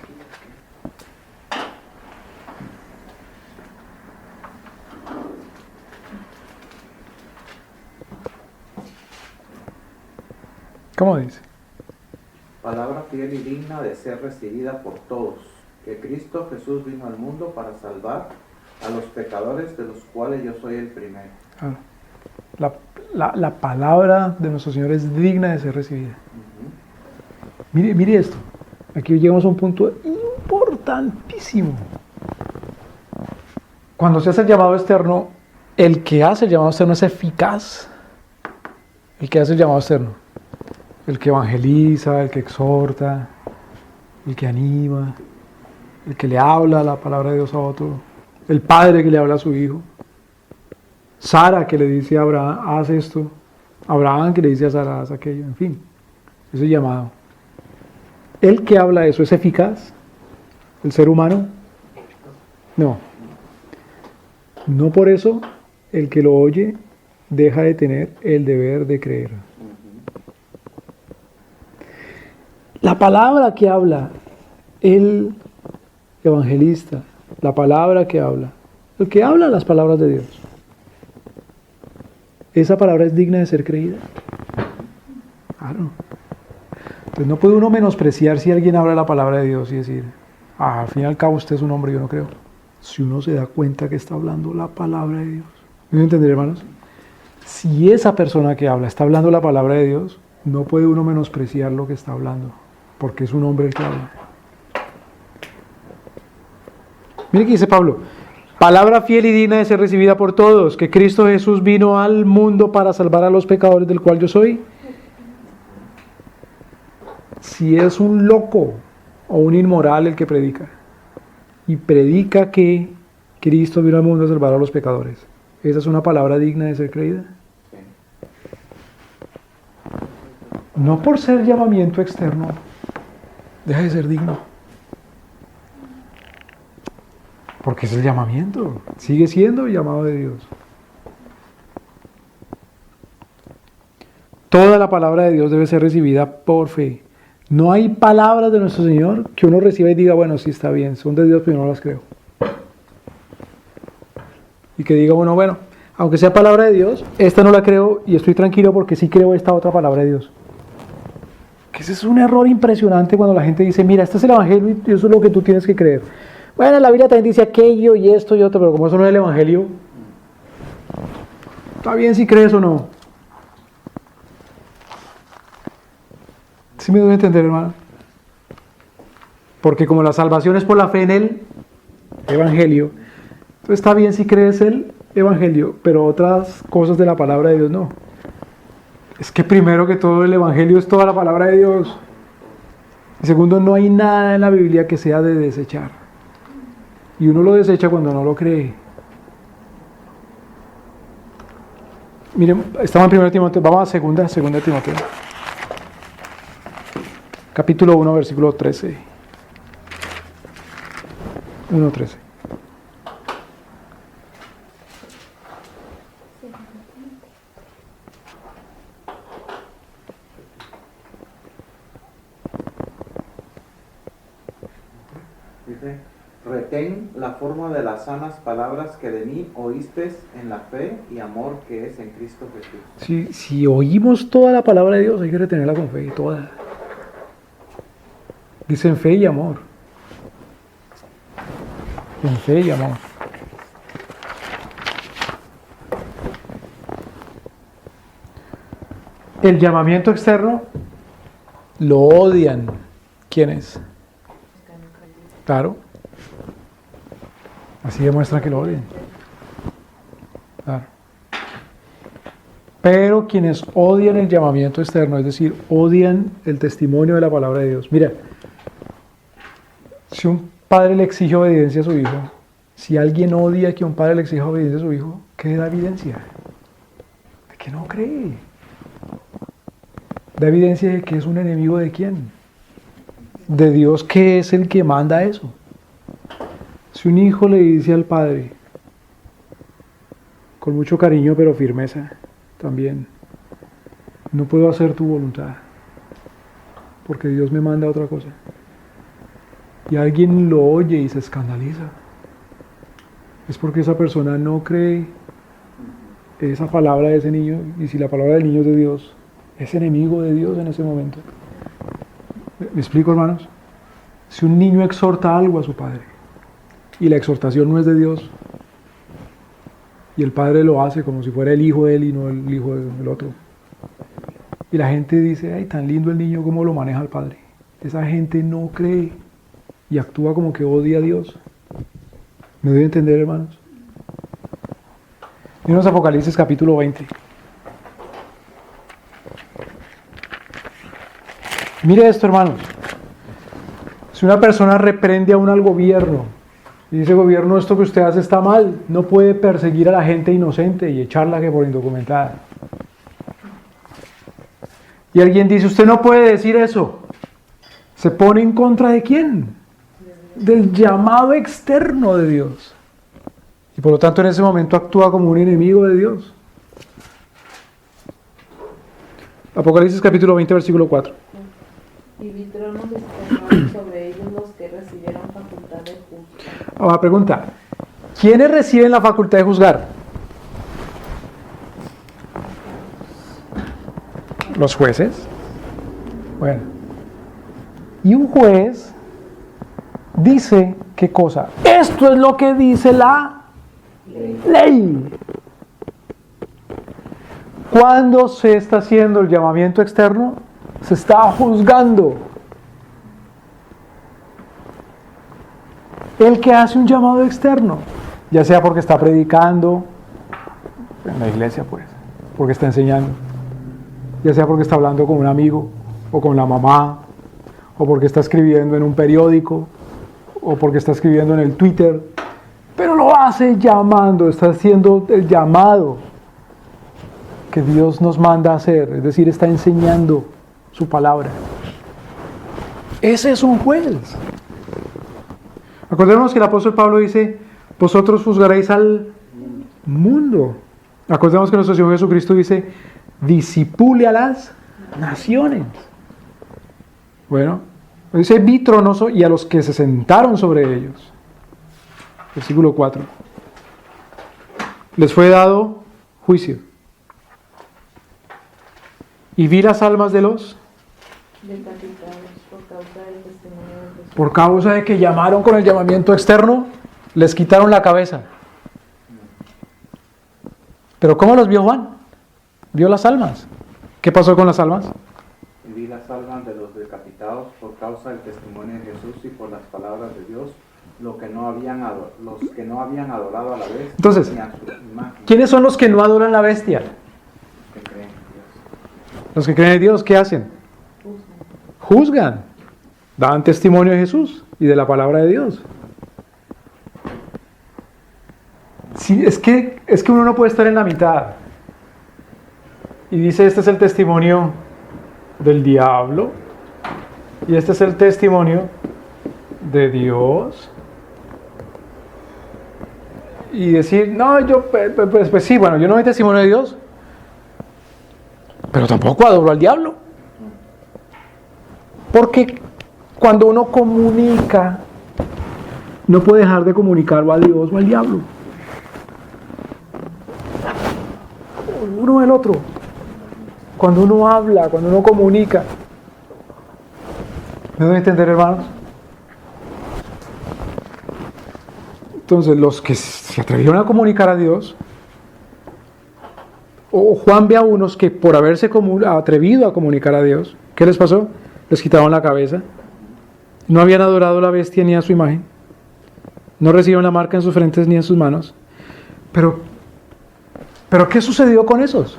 Speaker 1: ¿Cómo dice?
Speaker 4: Palabra fiel y digna de ser recibida por todos, que Cristo Jesús vino al mundo para salvar a los pecadores, de los cuales yo soy el primero.
Speaker 1: Claro. La palabra de nuestro Señor es digna de ser recibida. Mire esto. Aquí llegamos a un punto importantísimo. Cuando se hace el llamado externo, el que hace el llamado externo es eficaz. El que hace el llamado externo. El que evangeliza, el que exhorta, el que anima, el que le habla la palabra de Dios a otro, el padre que le habla a su hijo, Sara que le dice a Abraham, haz esto, Abraham que le dice a Sara, haz aquello, en fin, ese llamado. El que habla eso es eficaz, el ser humano, no. No por eso el que lo oye deja de tener el deber de creer. La palabra que habla el evangelista, la palabra que habla, el que habla las palabras de Dios, ¿esa palabra es digna de ser creída? Claro. Entonces no puede uno menospreciar si alguien habla la palabra de Dios y decir, al fin y al cabo usted es un hombre, yo no creo. Si uno se da cuenta que está hablando la palabra de Dios. ¿Me entender, hermanos? Si esa persona que habla está hablando la palabra de Dios, no puede uno menospreciar lo que está hablando, porque es un hombre el que habla. Mire que dice Pablo, palabra fiel y digna de ser recibida por todos, que Cristo Jesús vino al mundo para salvar a los pecadores, del cual yo soy. Si es un loco o un inmoral el que predica, y predica que Cristo vino al mundo a salvar a los pecadores, ¿esa es una palabra digna de ser creída? No por ser llamamiento externo, deja de ser digno. Porque es el llamamiento, sigue siendo el llamado de Dios. Toda la palabra de Dios debe ser recibida por fe. No hay palabras de nuestro Señor que uno reciba y diga, bueno, sí está bien, son de Dios, pero yo no las creo. Y que diga, bueno, aunque sea palabra de Dios, esta no la creo y estoy tranquilo porque sí creo esta otra palabra de Dios. Que ese es un error impresionante cuando la gente dice, mira, este es el Evangelio y eso es lo que tú tienes que creer. Bueno, la Biblia también dice aquello y esto y otro, pero como eso no es el Evangelio, está bien si crees o no. ¿Sí me doy a entender, hermano? Porque como la salvación es por la fe en el Evangelio, entonces está bien si crees el Evangelio, pero otras cosas de la palabra de Dios no. Es que primero que todo el Evangelio es toda la palabra de Dios. Y segundo, no hay nada en la Biblia que sea de desechar. y uno lo desecha cuando no lo cree. Miren, estamos en 1 Timoteo, vamos a 2 Timoteo. Capítulo 1, versículo 13. 1:13.
Speaker 4: Dice, retén la forma de las sanas palabras que de mí oíste en la fe y amor que es en Cristo Jesús.
Speaker 1: Si oímos toda la palabra de Dios, hay que retenerla con fe, toda. Dicen fe y amor. En fe y amor. El llamamiento externo lo odian. ¿Quiénes? Claro. Así demuestran que lo odian. Claro. Pero quienes odian el llamamiento externo, es decir, odian el testimonio de la palabra de Dios. Mira, si un padre le exige obediencia a su hijo, si alguien odia que un padre le exija obediencia a su hijo, ¿qué da evidencia? De que no cree. Da evidencia de que es un enemigo de quién? De Dios, que es el que manda eso. Si un hijo le dice al padre, con mucho cariño pero firmeza también, no puedo hacer tu voluntad, porque Dios me manda otra cosa, y alguien lo oye y se escandaliza, es porque esa persona no cree esa palabra de ese niño, y si la palabra del niño es de Dios, es enemigo de Dios en ese momento. ¿Me explico, hermanos? Si un niño exhorta algo a su padre y la exhortación no es de Dios y el padre lo hace como si fuera el hijo de él y no el hijo del otro, y la gente dice, ay, tan lindo el niño, cómo lo maneja el padre, esa gente no cree y actúa como que odia a Dios. ¿Me doy a entender, hermanos? Miren Apocalipsis capítulo 20. Mire esto, hermanos. Si una persona reprende aún al gobierno y dice, gobierno, esto que usted hace está mal, no puede perseguir a la gente inocente y echarla que por indocumentada. Y alguien dice, usted no puede decir eso. ¿Se pone en contra de quién? Del llamado externo de Dios. Y por lo tanto en ese momento actúa como un enemigo de Dios. Apocalipsis capítulo 20, versículo 4.
Speaker 3: Y vi tronos externos sobre ellos los que recibieron facultad de juzgar.
Speaker 1: Ahora pregunta, ¿quiénes reciben la facultad de juzgar? ¿Los jueces? Bueno. Y un juez dice, ¿qué cosa? Esto es lo que dice la ley. ¿Cuándo se está haciendo el llamamiento externo? Se está juzgando. El que hace un llamado externo, ya sea porque está predicando en la iglesia, pues, porque está enseñando, ya sea porque está hablando con un amigo o con la mamá, o porque está escribiendo en un periódico, o porque está escribiendo en el Twitter, pero lo hace llamando, está haciendo el llamado que Dios nos manda a hacer, es decir, está enseñando su palabra. Ese es un juez. Acordémonos que el apóstol Pablo dice, vosotros juzgaréis al mundo. Acordémonos que nuestro Señor Jesucristo dice, disipule a las naciones. Bueno, dice, vi tronos y a los que se sentaron sobre ellos. Versículo 4. Les fue dado juicio. Y vi las almas de los
Speaker 3: Decapitados por causa del testimonio de Jesús.
Speaker 1: por causa de que llamaron con el llamamiento externo, les quitaron la cabeza. Pero ¿cómo los vio Juan? Vio las almas. ¿Qué pasó con las almas?
Speaker 4: Y vi las almas de los decapitados por causa del testimonio de Jesús y por las palabras de Dios, los que no habían adorado a la bestia.
Speaker 1: Entonces,
Speaker 4: ni a su imagen.
Speaker 1: ¿quiénes son los que no adoran la bestia?
Speaker 4: Que creen en Dios.
Speaker 1: Los que creen en Dios, ¿qué hacen? Juzgan. Dan testimonio de Jesús y de la palabra de Dios. Sí, es que uno no puede estar en la mitad. Y dice, este es el testimonio del diablo y este es el testimonio de Dios. Y decir, no, yo, pues sí, bueno, yo no doy testimonio de Dios, pero tampoco adoro al diablo. Porque cuando uno comunica, no puede dejar de comunicarlo a Dios o al diablo. Uno el otro. Cuando uno habla, cuando uno comunica. ¿Me doy a entender, hermanos? Entonces, los que se atrevieron a comunicar a Dios, o Juan ve a unos que por haberse atrevido a comunicar a Dios, ¿qué les pasó? Les quitaron la cabeza. No habían adorado a la bestia ni a su imagen. No recibieron la marca en sus frentes ni en sus manos. Pero ¿qué sucedió con esos?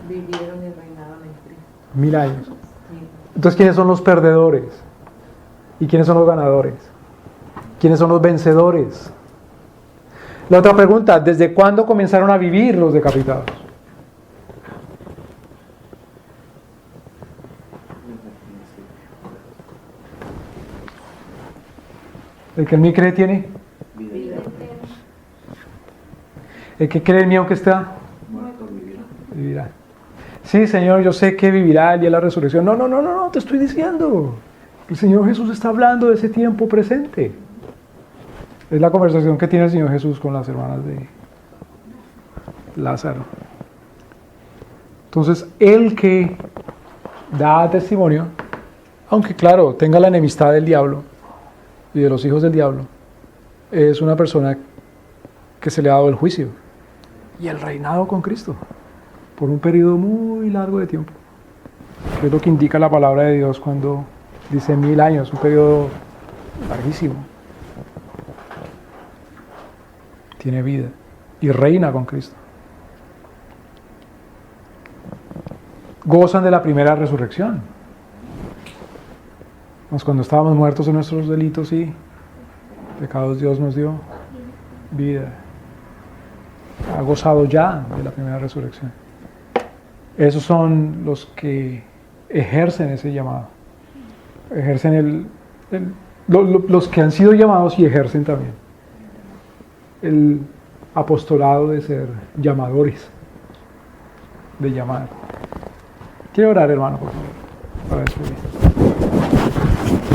Speaker 3: Vivieron y reinaron en Cristo.
Speaker 1: 1000 años.
Speaker 3: Sí.
Speaker 1: Entonces, ¿quiénes son los perdedores? ¿Y quiénes son los ganadores? ¿Quiénes son los vencedores? La otra pregunta, ¿desde cuándo comenzaron a vivir los decapitados? ¿El que en mí cree tiene? ¿El que cree en mí aunque está? Vivirá. Sí, Señor, yo sé que vivirá el día de la resurrección. No, te estoy diciendo. El Señor Jesús está hablando de ese tiempo presente. Es la conversación que tiene el Señor Jesús con las hermanas de Lázaro. Entonces, el que da testimonio, aunque claro, tenga la enemistad del diablo y de los hijos del diablo, es una persona que se le ha dado el juicio y el reinado con Cristo por un periodo muy largo de tiempo, que es lo que indica la palabra de Dios cuando dice 1000 años, un periodo larguísimo. Tiene vida y reina con Cristo. Gozan de la primera resurrección. Pues cuando estábamos muertos en nuestros delitos y pecados, Dios nos dio vida. Ha gozado ya de la primera resurrección. Esos son los que ejercen ese llamado. Ejercen los que han sido llamados y ejercen también el apostolado de ser llamadores, de llamar. Quiero orar, hermano, por favor, para despedir.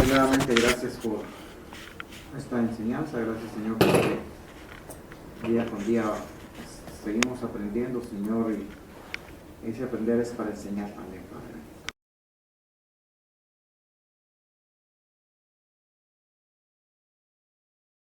Speaker 4: Primeramente, gracias por esta enseñanza. Gracias, Señor, porque día con día seguimos aprendiendo, Señor, y ese aprender es para enseñar también, Padre.